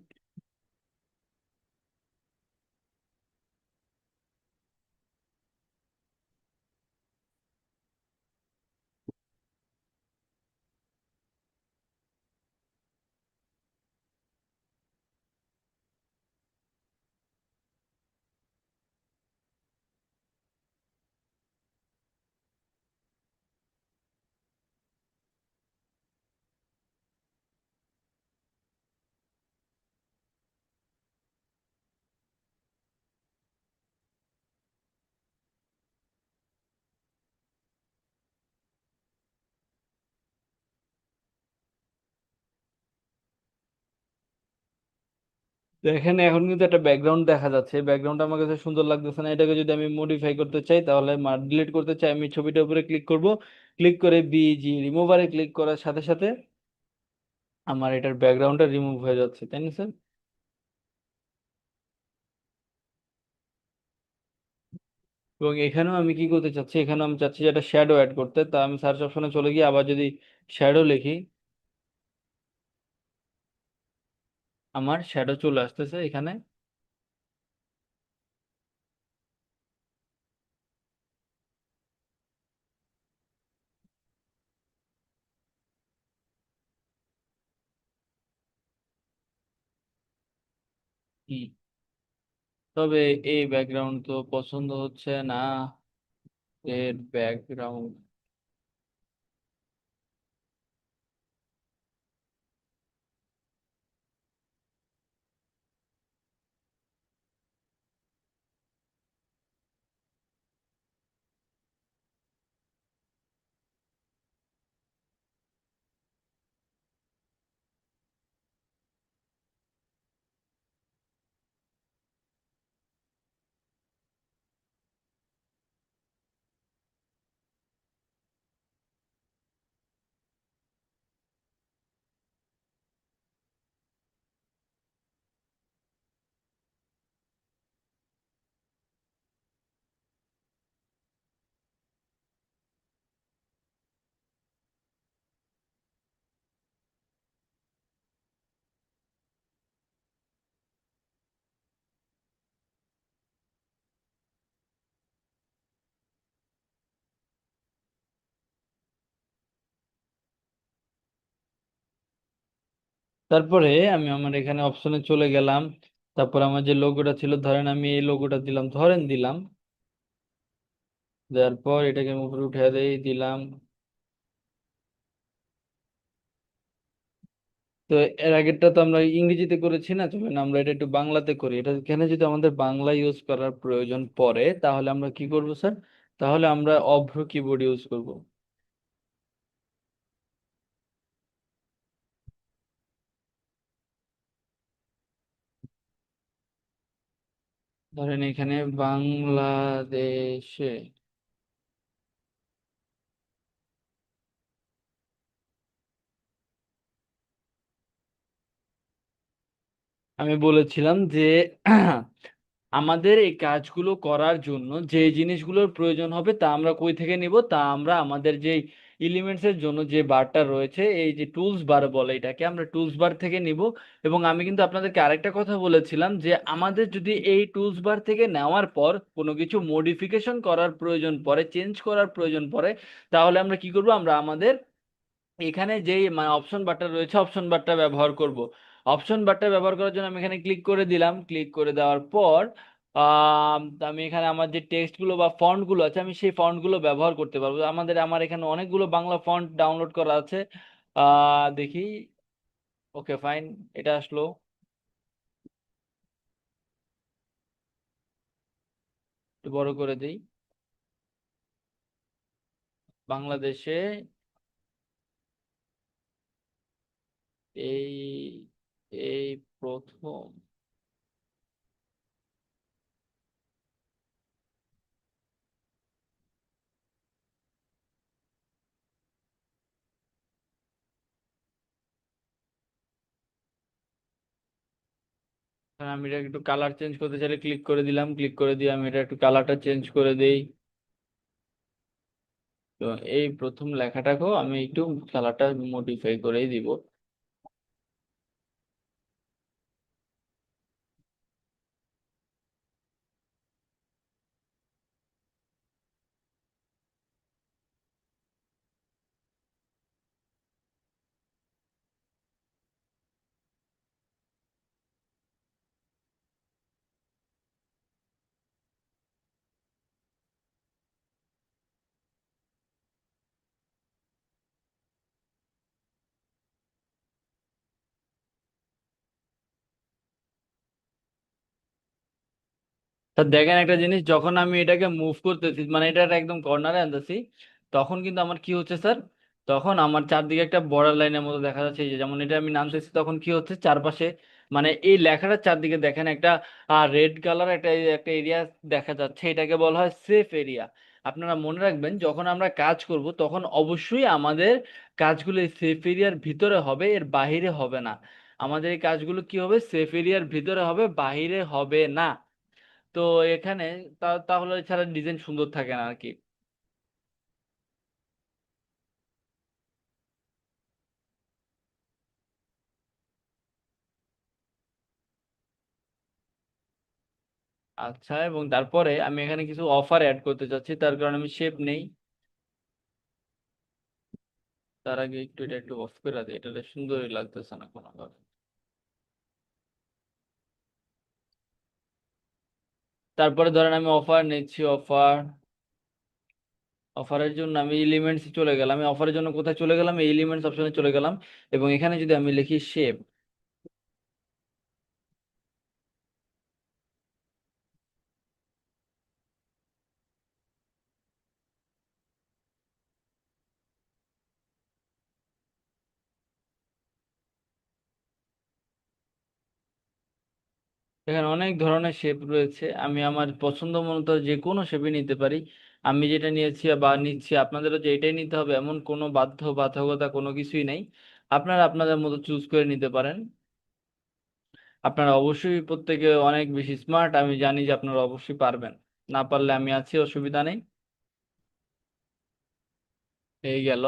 দেখেন এখন কিন্তু একটা ব্যাকগ্রাউন্ড দেখা যাচ্ছে, ব্যাকগ্রাউন্ড আমার কাছে সুন্দর লাগতেছে না। এটাকে যদি আমি মডিফাই করতে চাই তাহলে ডিলিট করতে চাই, আমি ছবিটার উপরে ক্লিক করব, ক্লিক করে বিজি রিমুভারে ক্লিক করার সাথে সাথে আমার এটার ব্যাকগ্রাউন্ডটা রিমুভ হয়ে যাচ্ছে, তাই না স্যার? এবং এখানেও আমি কি করতে চাচ্ছি, এখানেও আমি চাচ্ছি যে একটা শ্যাডো অ্যাড করতে। তা আমি সার্চ অপশনে চলে গিয়ে আবার যদি শ্যাডো লিখি, আমার শ্যাডো চলে আসতেছে এখানে। হুম। তবে এই ব্যাকগ্রাউন্ড তো পছন্দ হচ্ছে না, এর ব্যাকগ্রাউন্ড। তারপরে আমি আমার এখানে অপশনে চলে গেলাম। তারপর আমার যে লোগোটা ছিল, ধরেন আমি এই লোগোটা দিলাম, ধরেন দিলাম, দেওয়ার পর এটাকে আমি উপরে উঠে দিলাম। তো এর আগেরটা তো আমরা ইংরেজিতে করেছি না, চলুন আমরা এটা একটু বাংলাতে করি। এটা এখানে যদি আমাদের বাংলা ইউজ করার প্রয়োজন পড়ে তাহলে আমরা কি করব স্যার? তাহলে আমরা অভ্র কিবোর্ড ইউজ করব। ধরেন এখানে বাংলাদেশে আমি বলেছিলাম যে আমাদের এই কাজগুলো করার জন্য যে জিনিসগুলোর প্রয়োজন হবে তা আমরা কই থেকে নিব, তা আমরা আমাদের যে এলিমেন্টস এর জন্য যে বারটা রয়েছে, এই যে টুলস বার বলে এটাকে, আমরা টুলস বার থেকে নিব। এবং আমি কিন্তু আপনাদেরকে আরেকটা কথা বলেছিলাম যে আমাদের যদি এই টুলস বার থেকে নেওয়ার পর কোনো কিছু মডিফিকেশন করার প্রয়োজন পড়ে, চেঞ্জ করার প্রয়োজন পড়ে, তাহলে আমরা কি করব, আমরা আমাদের এখানে যেই মানে অপশন বারটা রয়েছে অপশন বারটা ব্যবহার করব। অপশন বারটা ব্যবহার করার জন্য আমি এখানে ক্লিক করে দিলাম। ক্লিক করে দেওয়ার পর আমি এখানে আমার যে টেক্সট গুলো বা ফন্ট গুলো আছে আমি সেই ফন্ট গুলো ব্যবহার করতে পারবো। আমার এখানে অনেকগুলো বাংলা ফন্ট ডাউনলোড করা আছে। দেখি। ওকে ফাইন, এটা আসলো। একটু বড় করে দিই। বাংলাদেশে এই এই প্রথম আমি এটা একটু কালার চেঞ্জ করতে চাইলে ক্লিক করে দিলাম। ক্লিক করে দিয়ে আমি এটা একটু কালারটা চেঞ্জ করে দেই। তো এই প্রথম লেখাটাকেও আমি একটু কালারটা মডিফাই করেই দিব। তা দেখেন একটা জিনিস, যখন আমি এটাকে মুভ করতেছি মানে এটা একদম কর্নারে আনতেছি, তখন কিন্তু আমার কি হচ্ছে স্যার, তখন আমার চারদিকে একটা বর্ডার লাইনের মতো দেখা যাচ্ছে। এই যে যেমন এটা আমি নামতেছি তখন কি হচ্ছে চারপাশে, মানে এই লেখাটার চারদিকে দেখেন একটা রেড কালার একটা একটা এরিয়া দেখা যাচ্ছে। এটাকে বলা হয় সেফ এরিয়া। আপনারা মনে রাখবেন যখন আমরা কাজ করব তখন অবশ্যই আমাদের কাজগুলো সেফ এরিয়ার ভিতরে হবে, এর বাহিরে হবে না। আমাদের এই কাজগুলো কি হবে, সেফ এরিয়ার ভিতরে হবে, বাহিরে হবে না। তো এখানে তাহলে ছাড়া ডিজাইন সুন্দর থাকে না আর কি। আচ্ছা, এবং তারপরে আমি এখানে কিছু অফার অ্যাড করতে চাচ্ছি, তার কারণে আমি শেপ নেই। তার আগে একটু এটা একটু অফ করে দিই, এটা সুন্দরই লাগতেছে না কোনো ভাবে। তারপরে ধরেন আমি অফার নিচ্ছি, অফার, অফারের জন্য আমি এলিমেন্টস চলে গেলাম। আমি অফারের জন্য কোথায় চলে গেলাম, এই এলিমেন্টস অপশনে চলে গেলাম। এবং এখানে যদি আমি লিখি শেপ, এখানে অনেক ধরনের শেপ রয়েছে, আমি আমার পছন্দ মতো যে কোনো শেপই নিতে পারি। আমি যেটা নিয়েছি বা নিচ্ছি, আপনাদেরও যে এটাই নিতে হবে এমন কোনো বাধ্যকতা কোনো কিছুই নেই। আপনারা আপনাদের মতো চুজ করে নিতে পারেন। আপনারা অবশ্যই প্রত্যেকে অনেক বেশি স্মার্ট, আমি জানি যে আপনারা অবশ্যই পারবেন। না পারলে আমি আছি, অসুবিধা নেই। এই গেল।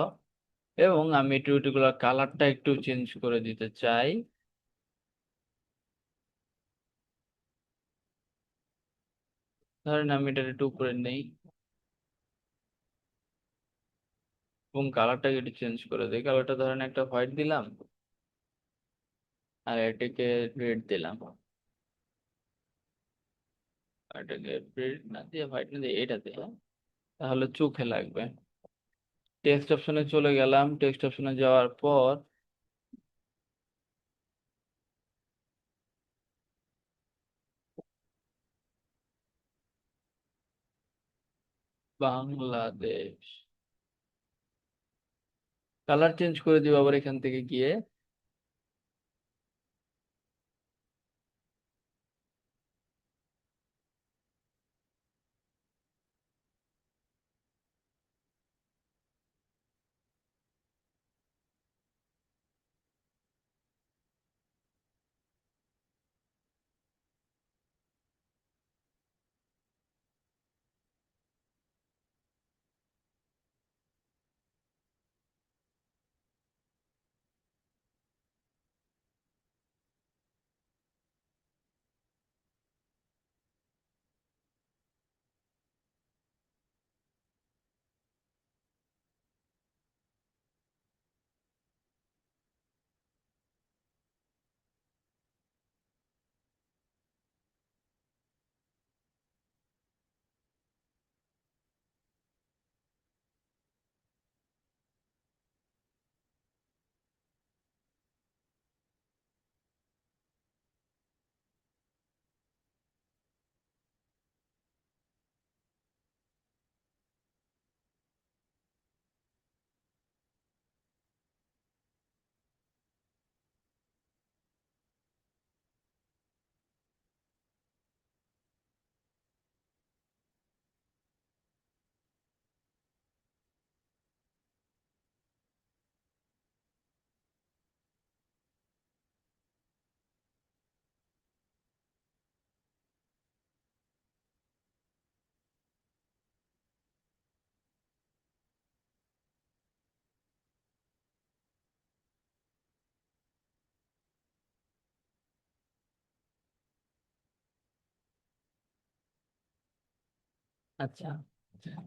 এবং আমি একটু এগুলোর কালারটা একটু চেঞ্জ করে দিতে চাই। ধরেন আমি এটা একটু উপরে নেই এবং কালারটাকে একটু চেঞ্জ করে দিই। কালারটা ধরেন একটা হোয়াইট দিলাম। আর এটাকে রেড দিলাম। আর এটাকে রেড না দিয়ে হোয়াইট না দিয়ে এটা দিয়ে, হ্যাঁ? তাহলে চোখে লাগবে। টেক্সট অপশনে চলে গেলাম, টেক্সট অপশনে যাওয়ার পর বাংলাদেশ, কালার চেঞ্জ করে দিব আবার এখান থেকে গিয়ে। আচ্ছা,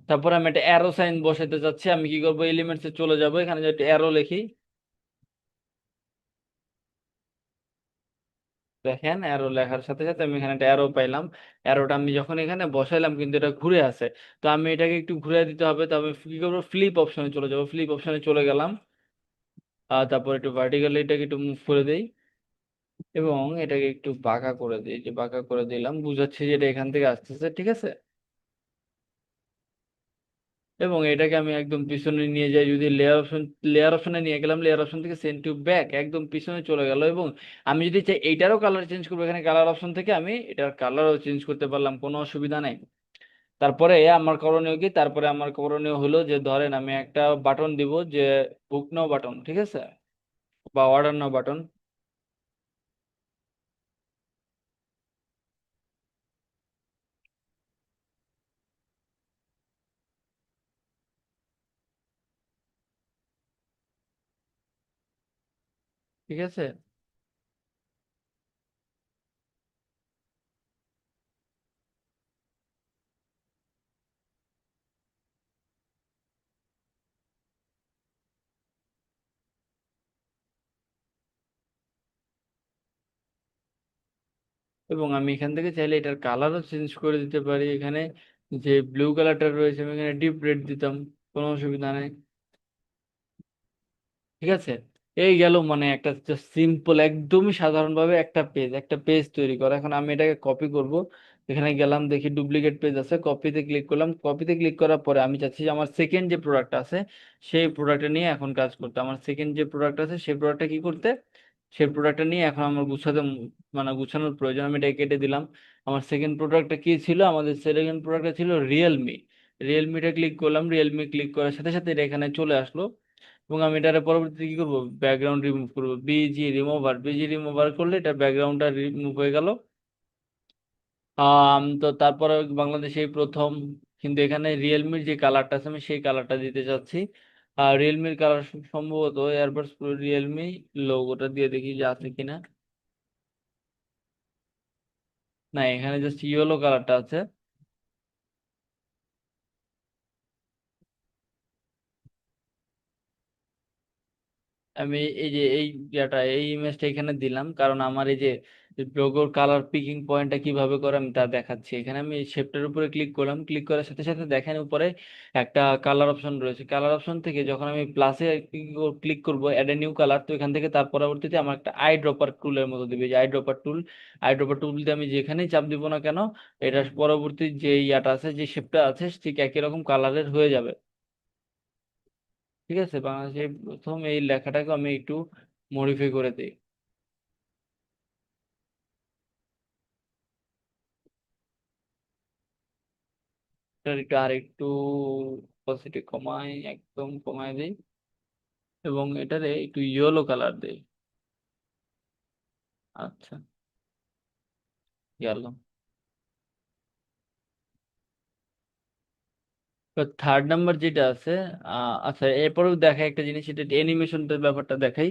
তারপর আমি একটা অ্যারো সাইন বসাতে চাচ্ছি। আমি কি করবো, এলিমেন্টসে চলে যাব, এখানে যে একটা অ্যারো লিখি। দেখেন অ্যারো লেখার সাথে সাথে আমি এখানে একটা অ্যারো পাইলাম। অ্যারোটা আমি যখন এখানে বসাইলাম কিন্তু এটা ঘুরে আছে। তো আমি এটাকে একটু ঘুরে দিতে হবে, তো আমি কি করবো, ফ্লিপ অপশনে চলে যাবো। ফ্লিপ অপশনে চলে গেলাম। আর তারপর একটু ভার্টিক্যালি এটাকে একটু মুভ করে দেই, এবং এটাকে একটু বাঁকা করে দিই। যে বাঁকা করে দিলাম বুঝাচ্ছি যে এটা এখান থেকে আসতেছে, ঠিক আছে। এবং এটাকে আমি একদম পিছনে নিয়ে যাই, যদি লেয়ার অপশনে নিয়ে গেলাম, লেয়ার অপশন থেকে সেন্ড টু ব্যাক একদম পিছনে চলে গেল। এবং আমি যদি চাই এইটারও কালার চেঞ্জ করবো, এখানে কালার অপশন থেকে আমি এটার কালারও চেঞ্জ করতে পারলাম, কোনো অসুবিধা নাই। তারপরে আমার করণীয় কি, তারপরে আমার করণীয় হলো যে ধরেন আমি একটা বাটন দিব, যে বুক নাও বাটন, ঠিক আছে, বা অর্ডার নাও বাটন। ঠিক আছে, এবং আমি এখান থেকে চাইলে এটার কালারও চেঞ্জ করে দিতে পারি। এখানে যে ব্লু কালারটা রয়েছে আমি এখানে ডিপ রেড দিতাম, কোনো অসুবিধা নেই। ঠিক আছে, এই গেল মানে একটা সিম্পল একদমই সাধারণভাবে একটা পেজ তৈরি করা। এখন আমি এটাকে কপি করব। এখানে গেলাম, দেখি ডুপ্লিকেট পেজ আছে, কপিতে ক্লিক করলাম। কপিতে ক্লিক করার পরে আমি চাচ্ছি যে আমার সেকেন্ড যে প্রোডাক্ট আছে সেই প্রোডাক্টটা নিয়ে এখন কাজ করতে। আমার সেকেন্ড যে প্রোডাক্ট আছে সেই প্রোডাক্টটা কি করতে, সেই প্রোডাক্টটা নিয়ে এখন আমার মানে গুছানোর প্রয়োজন। আমি এটা কেটে দিলাম। আমার সেকেন্ড প্রোডাক্টটা কি ছিল, আমাদের সেকেন্ড প্রোডাক্টটা ছিল রিয়েলমি। রিয়েলমিটা ক্লিক করলাম, রিয়েলমি ক্লিক করার সাথে সাথে এটা এখানে চলে আসলো। এবং আমি এটার পরবর্তীতে কি করবো, ব্যাকগ্রাউন্ড রিমুভ করবো, বিজি রিমুভার করলে এটা ব্যাকগ্রাউন্ডটা রিমুভ হয়ে গেল। তো তারপরে বাংলাদেশে এই প্রথম, কিন্তু এখানে রিয়েলমির যে কালারটা আছে আমি সেই কালারটা দিতে চাচ্ছি। আর রিয়েলমির কালার সম্ভবত এয়ারবাডস প্রো রিয়েলমি লোগোটা দিয়ে দেখি যে আছে কিনা। না, এখানে জাস্ট ইয়েলো কালারটা আছে। আমি এই যে এই ইমেজটা এখানে দিলাম, কারণ আমার এই যে লোগোর কালার পিকিং পয়েন্টটা কিভাবে করে আমি তা দেখাচ্ছি। এখানে আমি শেপটার উপরে ক্লিক করলাম, ক্লিক করার সাথে সাথে দেখেন উপরে একটা কালার অপশন রয়েছে। কালার অপশন থেকে যখন আমি প্লাসে ক্লিক করব অ্যাড এ নিউ কালার, তো এখান থেকে তার পরবর্তীতে আমার একটা আই ড্রপার টুলের মতো দিবে, যে আই ড্রপার টুল দিয়ে আমি যেখানেই চাপ দিব না কেন, এটার পরবর্তী যে ইয়াটা আছে, যে শেপটা আছে, ঠিক একই রকম কালারের হয়ে যাবে। ঠিক আছে, বাংলাদেশে প্রথম এই লেখাটাকে আমি একটু মডিফাই করে দিই। এটার একটু আর একটু পজিটিভ কমাই, একদম কমাই দিই, এবং এটারে একটু ইয়েলো কালার দেই। আচ্ছা, গেল। থার্ড নাম্বার যেটা আছে, আচ্ছা এরপরেও দেখাই একটা জিনিস, এটা অ্যানিমেশনটার ব্যাপারটা দেখাই।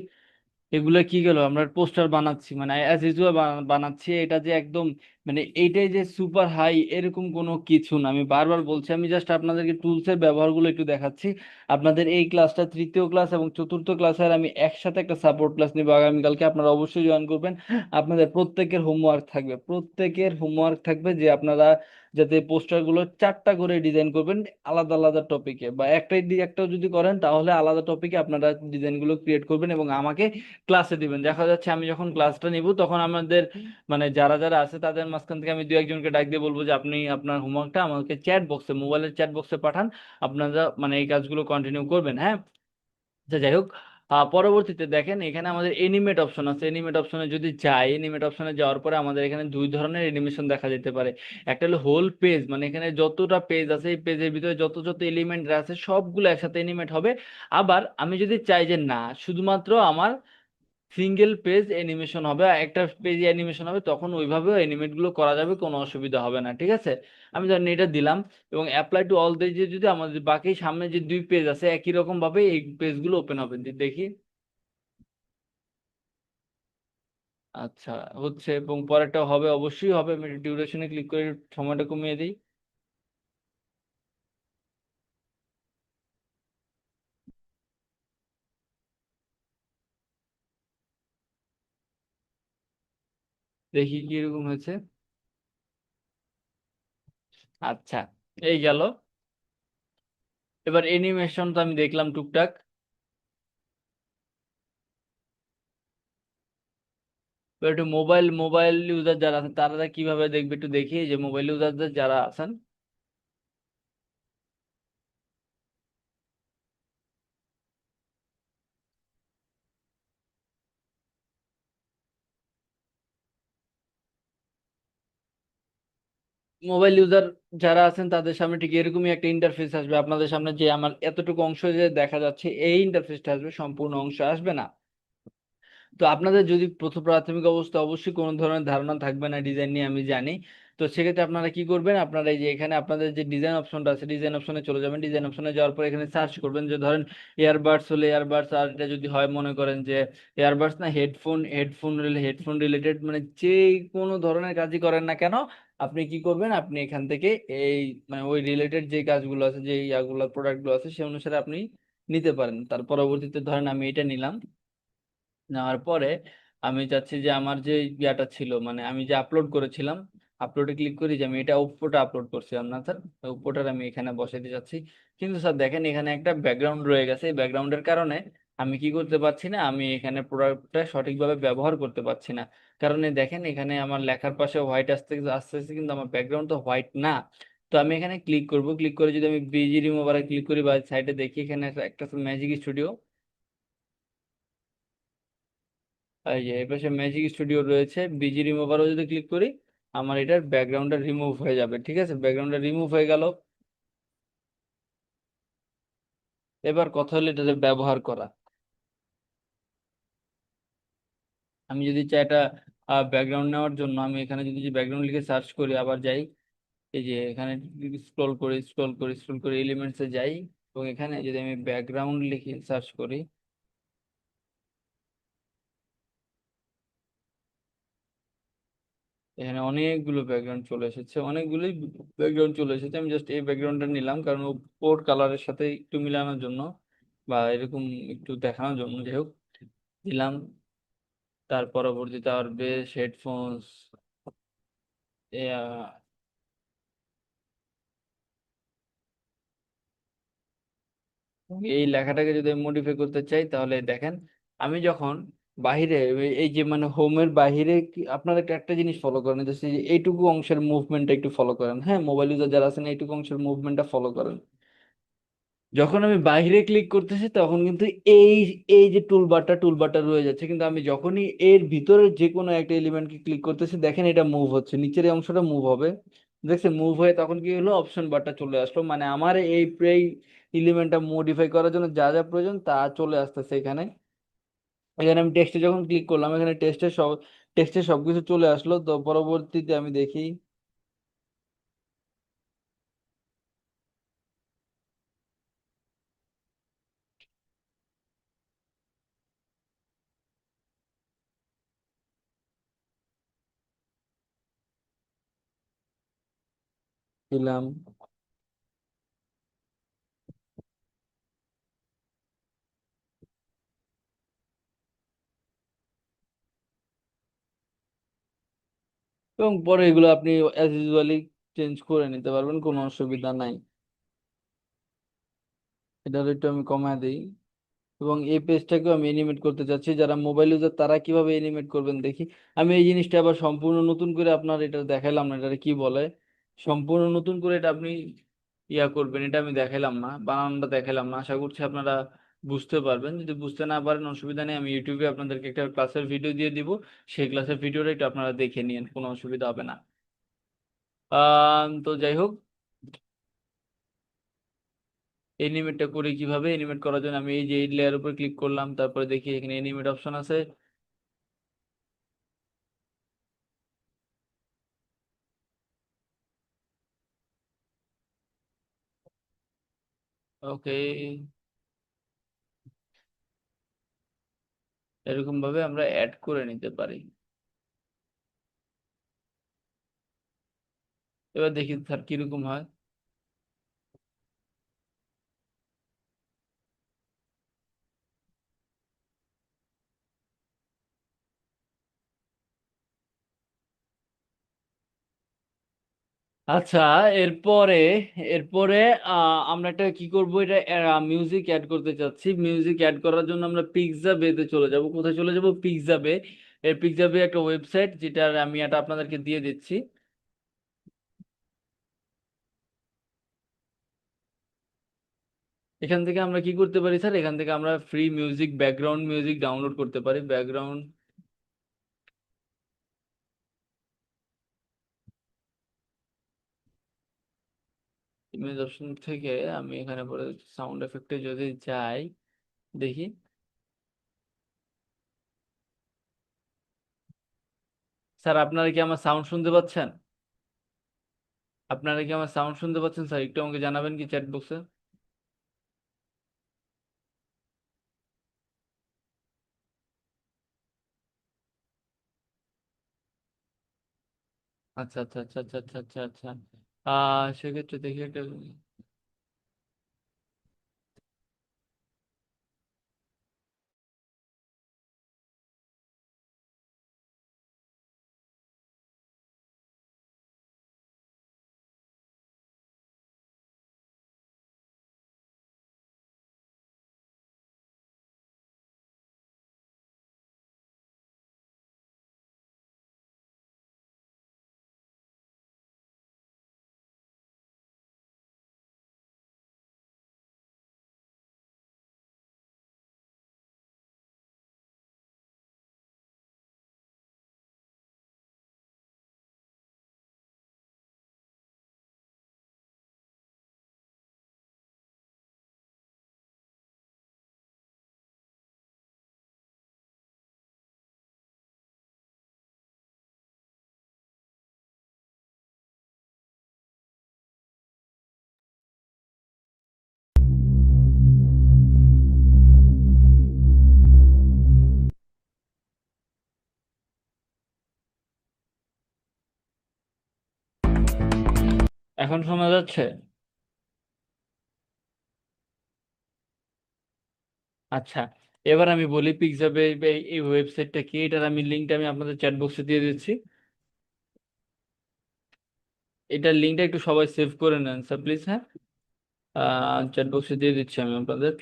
এগুলা কি গেল, আমরা পোস্টার বানাচ্ছি মানে অ্যাজ ইউজুয়াল বানাচ্ছি, এটা যে একদম মানে এইটাই যে সুপার হাই এরকম কোনো কিছু না। আমি বারবার বলছি, আমি জাস্ট আপনাদেরকে টুলসের ব্যবহারগুলো একটু দেখাচ্ছি। আপনাদের এই ক্লাসটা তৃতীয় ক্লাস এবং চতুর্থ ক্লাসের আমি একসাথে একটা সাপোর্ট ক্লাস নিব আগামীকালকে, আপনারা অবশ্যই জয়েন করবেন। আপনাদের প্রত্যেকের হোমওয়ার্ক থাকবে যে আপনারা যাতে পোস্টারগুলো 4টা করে ডিজাইন করবেন আলাদা আলাদা টপিকে, বা একটা যদি করেন তাহলে আলাদা টপিকে আপনারা ডিজাইনগুলো ক্রিয়েট করবেন এবং আমাকে ক্লাসে দিবেন। দেখা যাচ্ছে আমি যখন ক্লাসটা নিব তখন আমাদের মানে যারা যারা আছে তাদের মাঝখান থেকে আমি দু একজনকে ডাক দিয়ে বলবো যে আপনি আপনার হোমওয়ার্কটা আমাকে চ্যাট বক্সে, মোবাইলের চ্যাট বক্সে পাঠান, আপনারা মানে এই কাজগুলো কন্টিনিউ করবেন। হ্যাঁ, আচ্ছা যাই হোক, পরবর্তীতে দেখেন এখানে আমাদের এনিমেট অপশন আছে। এনিমেট অপশনে যদি যাই, এনিমেট অপশনে যাওয়ার পরে আমাদের এখানে দুই ধরনের এনিমেশন দেখা যেতে পারে। একটা হলো হোল পেজ, মানে এখানে যতটা পেজ আছে এই পেজের ভিতরে যত যত এলিমেন্ট আছে সবগুলো একসাথে এনিমেট হবে। আবার আমি যদি চাই যে না, শুধুমাত্র আমার সিঙ্গেল পেজ অ্যানিমেশন হবে, একটা পেজ অ্যানিমেশন হবে, তখন ওইভাবেও অ্যানিমেট গুলো করা যাবে, কোনো অসুবিধা হবে না। ঠিক আছে, আমি ধরেন এটা দিলাম, এবং অ্যাপ্লাই টু অল দিয়ে যদি আমাদের বাকি সামনে যে দুই পেজ আছে একই রকম ভাবে এই পেজগুলো ওপেন হবে, দেখি। আচ্ছা, হচ্ছে, এবং পরেরটা হবে, অবশ্যই হবে। আমি ডিউরেশনে ক্লিক করে সময়টা কমিয়ে দিই। দেখি কি রকম হয়েছে। আচ্ছা, এই গেল। এবার অ্যানিমেশন তো আমি দেখলাম টুকটাক। এবার একটু মোবাইল ইউজার যারা আছেন তারা কিভাবে দেখবে একটু দেখি, যে মোবাইল ইউজারদের যারা আছেন। মোবাইল ইউজার যারা আছেন তাদের সামনে ঠিক এরকমই একটা ইন্টারফেস আসবে। আপনাদের সামনে যে আমার এতটুকু অংশ যে দেখা যাচ্ছে এই ইন্টারফেসটা আসবে, সম্পূর্ণ অংশ আসবে না। তো আপনাদের যদি প্রথম প্রাথমিক অবস্থা অবশ্যই কোনো ধরনের ধারণা থাকবে না ডিজাইন নিয়ে, আমি জানি। তো সেক্ষেত্রে আপনারা কি করবেন, আপনারা এই যে এখানে আপনাদের যে ডিজাইন অপশনটা আছে, ডিজাইন অপশনে চলে যাবেন। ডিজাইন অপশনে যাওয়ার পর এখানে সার্চ করবেন, যে ধরেন ইয়ারবাডস হলে ইয়ারবাডস, আর এটা যদি হয় মনে করেন যে ইয়ারবাডস না, হেডফোন রিলেটেড, মানে যে কোনো ধরনের কাজই করেন না কেন, আপনি কি করবেন, আপনি এখান থেকে এই মানে ওই রিলেটেড যে কাজগুলো আছে, যে ইয়াগুলো প্রোডাক্টগুলো আছে, সে অনুসারে আপনি নিতে পারেন। তার পরবর্তীতে ধরেন আমি এটা নিলাম, নেওয়ার পরে আমি চাচ্ছি যে আমার যে ইয়াটা ছিল, মানে আমি যে আপলোড করেছিলাম, আপলোডে ক্লিক করি, যে আমি এটা ওপ্পোটা আপলোড করছিলাম না স্যার, ওপ্পোটার আমি এখানে বসাইতে চাচ্ছি। কিন্তু স্যার দেখেন এখানে একটা ব্যাকগ্রাউন্ড রয়ে গেছে, এই ব্যাকগ্রাউন্ডের কারণে আমি কি করতে পারছি না, আমি এখানে প্রোডাক্টটা সঠিকভাবে ব্যবহার করতে পারছি না। কারণে দেখেন এখানে আমার লেখার পাশে হোয়াইট আসতেছে কিন্তু আমার ব্যাকগ্রাউন্ড তো হোয়াইট না। তো আমি এখানে ক্লিক করব, ক্লিক করে যদি আমি বিজি রিমুভারে ক্লিক করি বা সাইডে দেখি, এখানে একটা ম্যাজিক স্টুডিও, এই যে এই পাশে ম্যাজিক স্টুডিও রয়েছে, বিজি রিমুভারও যদি ক্লিক করি আমার এটার ব্যাকগ্রাউন্ডটা রিমুভ হয়ে যাবে। ঠিক আছে, ব্যাকগ্রাউন্ডটা রিমুভ হয়ে গেল। এবার কথা হলো এটাতে ব্যবহার করা। আমি যদি চাই এটা ব্যাকগ্রাউন্ড নেওয়ার জন্য, আমি এখানে যদি ব্যাকগ্রাউন্ড লিখে সার্চ করি, আবার যাই এই যে এখানে স্ক্রল করি এলিমেন্টসে যাই, এবং এখানে যদি আমি ব্যাকগ্রাউন্ড লিখে সার্চ করি, এখানে অনেকগুলো ব্যাকগ্রাউন্ড চলে এসেছে, অনেকগুলোই ব্যাকগ্রাউন্ড চলে এসেছে। আমি জাস্ট এই ব্যাকগ্রাউন্ডটা নিলাম, কারণ ও পোর্ট কালারের সাথে একটু মিলানোর জন্য, বা এরকম একটু দেখানোর জন্য, যাই হোক। দিলাম। তার পরবর্তীতে আসবে হেডফোনস। এই লেখাটাকে যদি আমি মডিফাই করতে চাই তাহলে দেখেন, আমি যখন বাহিরে এই যে মানে হোমের বাহিরে আপনারা একটা একটা জিনিস ফলো করেন, যে এইটুকু অংশের মুভমেন্টটা একটু ফলো করেন, হ্যাঁ মোবাইল ইউজার যারা আছেন এইটুকু অংশের মুভমেন্টটা ফলো করেন। যখন আমি বাইরে ক্লিক করতেছি তখন কিন্তু এই এই যে টুলবারটা রয়ে যাচ্ছে, কিন্তু আমি যখনই এর ভিতরে যে কোনো একটা এলিমেন্টকে ক্লিক করতেছি দেখেন এটা মুভ হচ্ছে, নিচের এই অংশটা মুভ হবে। দেখছেন মুভ হয়ে তখন কি হলো, অপশন বারটা চলে আসলো, মানে আমার এই এলিমেন্টটা মডিফাই করার জন্য যা যা প্রয়োজন তা চলে আসতেছে এখানে। এখানে আমি টেক্সটে যখন ক্লিক করলাম এখানে টেক্সটে সবকিছু চলে আসলো। তো পরবর্তীতে আমি দেখি, দিলাম। এবং পরে এগুলো আপনি অ্যাজ ইউজুয়ালি চেঞ্জ করে নিতে পারবেন, কোনো অসুবিধা নাই। এটা একটু আমি কমায় দিই। এবং এই পেজটাকেও আমি এনিমেট করতে চাচ্ছি, যারা মোবাইল ইউজার তারা কিভাবে এনিমেট করবেন দেখি। আমি এই জিনিসটা আবার সম্পূর্ণ নতুন করে আপনার এটা দেখাইলাম না, এটা কি বলে সম্পূর্ণ নতুন করে এটা আপনি ইয়া করবেন, এটা আমি দেখাইলাম না, বানানটা দেখাইলাম না। আশা করছি আপনারা বুঝতে পারবেন, যদি বুঝতে না পারেন অসুবিধা নেই, আমি ইউটিউবে আপনাদেরকে একটা ক্লাসের ভিডিও দিয়ে দিব, সেই ক্লাসের ভিডিওটা একটু আপনারা দেখে নিন, কোনো অসুবিধা হবে না। তো যাই হোক, এনিমেটটা করি কিভাবে, এনিমেট করার জন্য আমি এই যে এই লেয়ার উপর ক্লিক করলাম, তারপরে দেখি এখানে এনিমেট অপশন আছে। ওকে, এরকম ভাবে আমরা অ্যাড করে নিতে পারি। এবার দেখি স্যার কিরকম হয়। আচ্ছা, এরপরে এরপরে আমরা একটা কি করব, এটা মিউজিক অ্যাড করতে চাচ্ছি। মিউজিক অ্যাড করার জন্য আমরা পিক্সা বেতে চলে যাব। কোথায় চলে যাব? পিক্সা বে। এর পিক্সা বে একটা ওয়েবসাইট, যেটার আমি এটা আপনাদেরকে দিয়ে দিচ্ছি। এখান থেকে আমরা কি করতে পারি স্যার, এখান থেকে আমরা free music, background music download করতে পারি। ব্যাকগ্রাউন্ড ইমেজ অপশন থেকে আমি এখানে পরে সাউন্ড এফেক্টে যদি যাই, দেখি। স্যার আপনারা কি আমার সাউন্ড শুনতে পাচ্ছেন? আপনারা কি আমার সাউন্ড শুনতে পাচ্ছেন স্যার? একটু আমাকে জানাবেন কি চ্যাট বক্সে। আচ্ছা আচ্ছা আচ্ছা আচ্ছা আচ্ছা আচ্ছা আচ্ছা। সেক্ষেত্রে দেখি একটা। এখন শোনা যাচ্ছে? আচ্ছা, এবার আমি বলি পিক্সাবে এই ওয়েবসাইটটা কি, এটার আমি লিঙ্কটা আমি আপনাদের চ্যাট বক্সে দিয়ে দিচ্ছি। এটার লিঙ্কটা একটু সবাই সেভ করে নেন স্যার প্লিজ, হ্যাঁ। চ্যাট বক্সে দিয়ে দিচ্ছি আমি আপনাদের।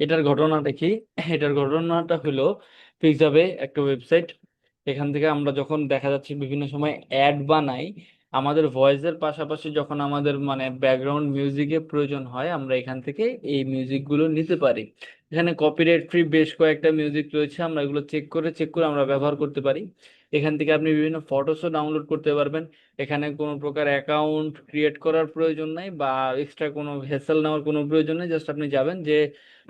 এটার ঘটনাটা কি? এটার ঘটনাটা হলো পিক্সাবে একটা ওয়েবসাইট। এখান থেকে আমরা যখন দেখা যাচ্ছে বিভিন্ন সময় অ্যাড বানাই, আমাদের ভয়েসের পাশাপাশি যখন আমাদের মানে ব্যাকগ্রাউন্ড মিউজিকের প্রয়োজন হয়, আমরা এখান থেকে এই মিউজিকগুলো নিতে পারি। এখানে কপিরাইট ফ্রি বেশ কয়েকটা মিউজিক রয়েছে, আমরা এগুলো চেক করে আমরা ব্যবহার করতে পারি। এখান থেকে আপনি বিভিন্ন ফটোসও ডাউনলোড করতে পারবেন। এখানে কোনো প্রকার অ্যাকাউন্ট ক্রিয়েট করার প্রয়োজন নাই বা এক্সট্রা কোনো হ্যাসেল নেওয়ার কোনো প্রয়োজন নেই। জাস্ট আপনি যাবেন, যে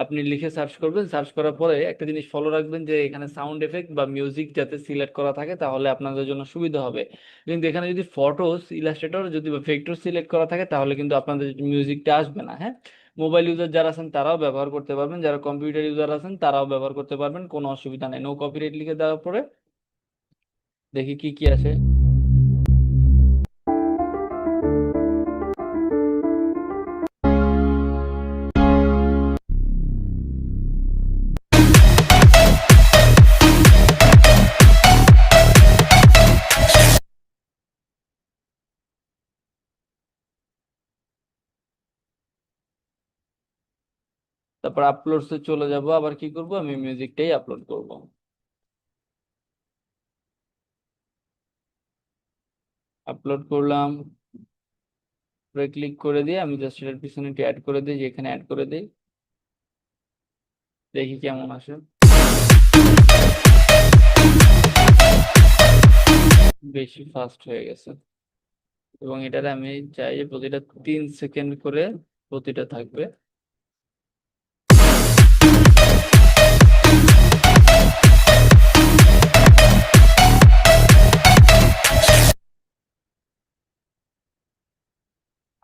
আপনি লিখে সার্চ করবেন, সার্চ করার পরে একটা জিনিস ফলো রাখবেন যে এখানে সাউন্ড এফেক্ট বা মিউজিক যাতে সিলেক্ট করা থাকে, তাহলে আপনাদের জন্য সুবিধা হবে। কিন্তু এখানে যদি ফটোস ইলাস্ট্রেটর যদি বা ভেক্টর সিলেক্ট করা থাকে, তাহলে কিন্তু আপনাদের মিউজিকটা আসবে না, হ্যাঁ। মোবাইল ইউজার যারা আছেন তারাও ব্যবহার করতে পারবেন, যারা কম্পিউটার ইউজার আছেন তারাও ব্যবহার করতে পারবেন, কোনো অসুবিধা নেই। নো কপিরাইট লিখে দেওয়ার পরে দেখি কি কি আসে। তারপর আপলোডসে চলে যাব, আবার কি করব, আমি মিউজিকটাই আপলোড করব। আপলোড করলাম, ক্লিক করে দিয়ে আমি জাস্ট এটার পিছনে অ্যাড করে দিই, যেখানে অ্যাড করে দিই, দেখি কেমন আসে। বেশি ফাস্ট হয়ে গেছে। এবং এটারে আমি চাই যে প্রতিটা 3 সেকেন্ড করে প্রতিটা থাকবে।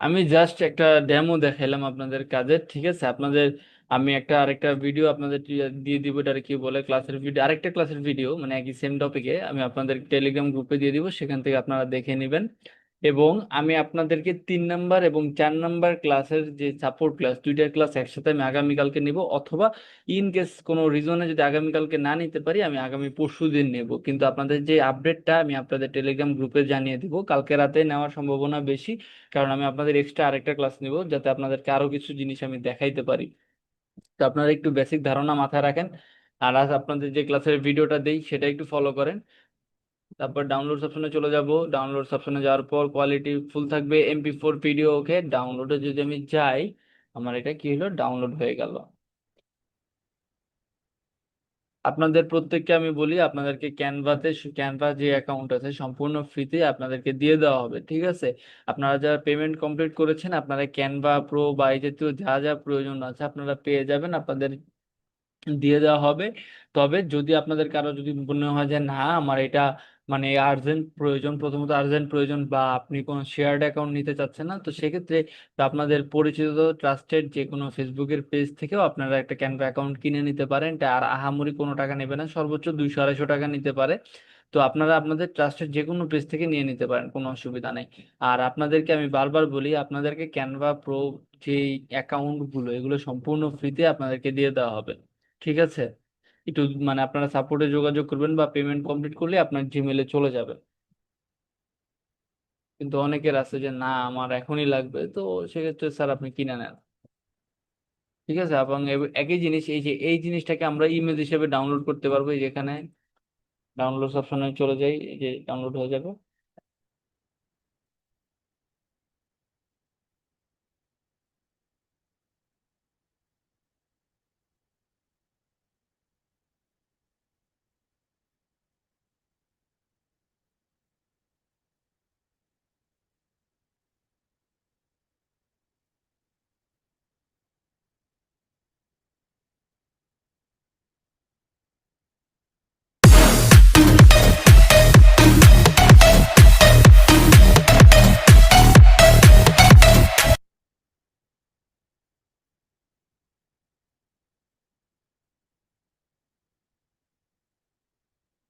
আমি জাস্ট একটা ডেমো দেখাইলাম আপনাদের কাজের, ঠিক আছে। আপনাদের আমি আরেকটা ভিডিও আপনাদের দিয়ে দিব, এটা কি বলে ক্লাসের ভিডিও, আরেকটা ক্লাসের ভিডিও মানে একই সেম টপিকে আমি আপনাদের টেলিগ্রাম গ্রুপে দিয়ে দিব, সেখান থেকে আপনারা দেখে নেবেন। এবং আমি আপনাদেরকে 3 নাম্বার এবং 4 নাম্বার ক্লাসের যে সাপোর্ট ক্লাস, দুইটা ক্লাস একসাথে আমি আগামীকালকে নিব, অথবা ইন কেস কোনো রিজনে যদি আগামীকালকে না নিতে পারি, আমি আগামী পরশু দিন নেব। কিন্তু আপনাদের যে আপডেটটা আমি আপনাদের টেলিগ্রাম গ্রুপে জানিয়ে দিব, কালকে রাতে নেওয়ার সম্ভাবনা বেশি, কারণ আমি আপনাদের এক্সট্রা আরেকটা ক্লাস নিব, যাতে আপনাদেরকে আরো কিছু জিনিস আমি দেখাইতে পারি। তো আপনারা একটু বেসিক ধারণা মাথায় রাখেন, আর আজ আপনাদের যে ক্লাসের ভিডিওটা দেই সেটা একটু ফলো করেন। তারপর ডাউনলোড অপশনে চলে যাব, ডাউনলোড অপশনে যাওয়ার পর কোয়ালিটি ফুল থাকবে, MP4 পিডিও, ওকে। ডাউনলোডে যদি আমি যাই, আমার এটা কি হলো, ডাউনলোড হয়ে গেল। আপনাদের প্রত্যেককে আমি বলি, আপনাদেরকে ক্যানভা যে অ্যাকাউন্ট আছে সম্পূর্ণ ফ্রিতে আপনাদেরকে দিয়ে দেওয়া হবে, ঠিক আছে। আপনারা যারা পেমেন্ট কমপ্লিট করেছেন, আপনারা ক্যানভা প্রো বা এই জাতীয় যা যা প্রয়োজন আছে আপনারা পেয়ে যাবেন, আপনাদের দিয়ে দেওয়া হবে। তবে যদি আপনাদের কারো যদি মনে হয় যে না আমার এটা মানে আর্জেন্ট প্রয়োজন, প্রথমত আর্জেন্ট প্রয়োজন, বা আপনি কোনো শেয়ার্ড অ্যাকাউন্ট নিতে চাচ্ছেন না, তো সেক্ষেত্রে তো আপনাদের পরিচিত ট্রাস্টেড যে কোনো ফেসবুকের পেজ থেকেও আপনারা একটা ক্যানভা অ্যাকাউন্ট কিনে নিতে পারেন। এটা আর আহামরি কোনো টাকা নেবে না, সর্বোচ্চ 200-250 টাকা নিতে পারে। তো আপনারা আপনাদের ট্রাস্টেড যে কোনো পেজ থেকে নিয়ে নিতে পারেন, কোনো অসুবিধা নেই। আর আপনাদেরকে আমি বারবার বলি, আপনাদেরকে ক্যানভা প্রো যে অ্যাকাউন্ট গুলো, এগুলো সম্পূর্ণ ফ্রিতে আপনাদেরকে দিয়ে দেওয়া হবে, ঠিক আছে। একটু মানে আপনারা সাপোর্টে যোগাযোগ করবেন, বা পেমেন্ট কমপ্লিট করলে আপনার জিমেলে চলে যাবে। কিন্তু অনেকের আছে যে না আমার এখনই লাগবে, তো সেক্ষেত্রে স্যার আপনি কিনে নেন, ঠিক আছে। এবং একই জিনিস, এই যে এই জিনিসটাকে আমরা ইমেজ হিসেবে ডাউনলোড করতে পারবো, এই যেখানে ডাউনলোড অপশনে চলে যাই, এই যে ডাউনলোড হয়ে যাবে।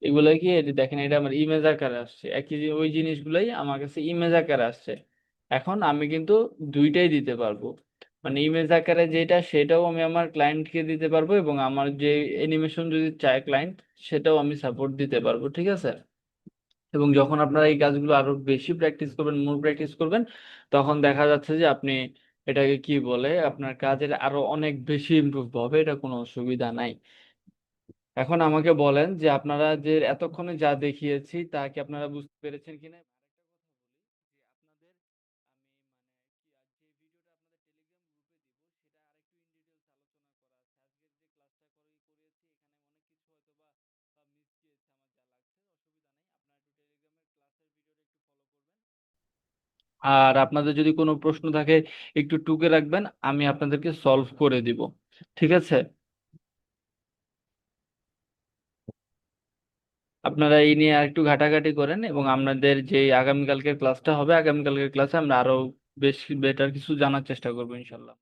এগুলো কি, এই যে দেখেন এটা আমার ইমেজ আকারে আসছে, একই ওই জিনিসগুলোই আমার কাছে ইমেজ আকারে আসছে। এখন আমি কিন্তু দুইটাই দিতে পারবো। মানে ইমেজ আকারে যেটা সেটাও আমি আমার ক্লায়েন্টকে দিতে পারবো, এবং আমার যে অ্যানিমেশন যদি চায় ক্লায়েন্ট, সেটাও আমি সাপোর্ট দিতে পারবো, ঠিক আছে। এবং যখন আপনারা এই কাজগুলো আরো বেশি প্র্যাকটিস করবেন, মোর প্র্যাকটিস করবেন, তখন দেখা যাচ্ছে যে আপনি এটাকে কি বলে, আপনার কাজের আরো অনেক বেশি ইমপ্রুভ হবে, এটা কোনো অসুবিধা নাই। এখন আমাকে বলেন যে আপনারা যে এতক্ষণে যা দেখিয়েছি তা কি আপনারা বুঝতে পেরেছেন কিনা। আর আপনাদের যদি কোনো প্রশ্ন থাকে একটু টুকে রাখবেন, আমি আপনাদেরকে সলভ করে দিব, ঠিক আছে। আপনারা এই নিয়ে আর একটু ঘাটাঘাটি করেন, এবং আপনাদের যে আগামীকালকের ক্লাসটা হবে, আগামীকালকের ক্লাসে আমরা আরো বেশ বেটার কিছু জানার চেষ্টা করবো ইনশাল্লাহ।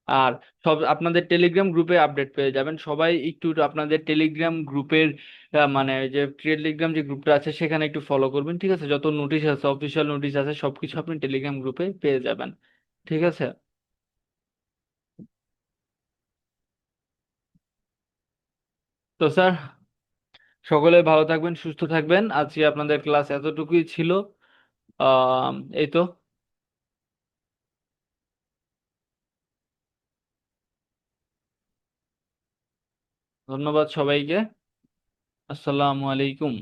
আর সব আপনাদের টেলিগ্রাম গ্রুপে আপডেট পেয়ে যাবেন সবাই, একটু আপনাদের টেলিগ্রাম গ্রুপের মানে যে টেলিগ্রাম যে গ্রুপটা আছে সেখানে একটু ফলো করবেন, ঠিক আছে। যত নোটিশ আছে, অফিসিয়াল নোটিশ আছে, সবকিছু আপনি টেলিগ্রাম গ্রুপে পেয়ে যাবেন, ঠিক আছে। তো স্যার, সকলে ভালো থাকবেন, সুস্থ থাকবেন, আজকে আপনাদের ক্লাস এতটুকুই ছিল। আহ এই তো, ধন্যবাদ সবাইকে। আসসালামু আলাইকুম।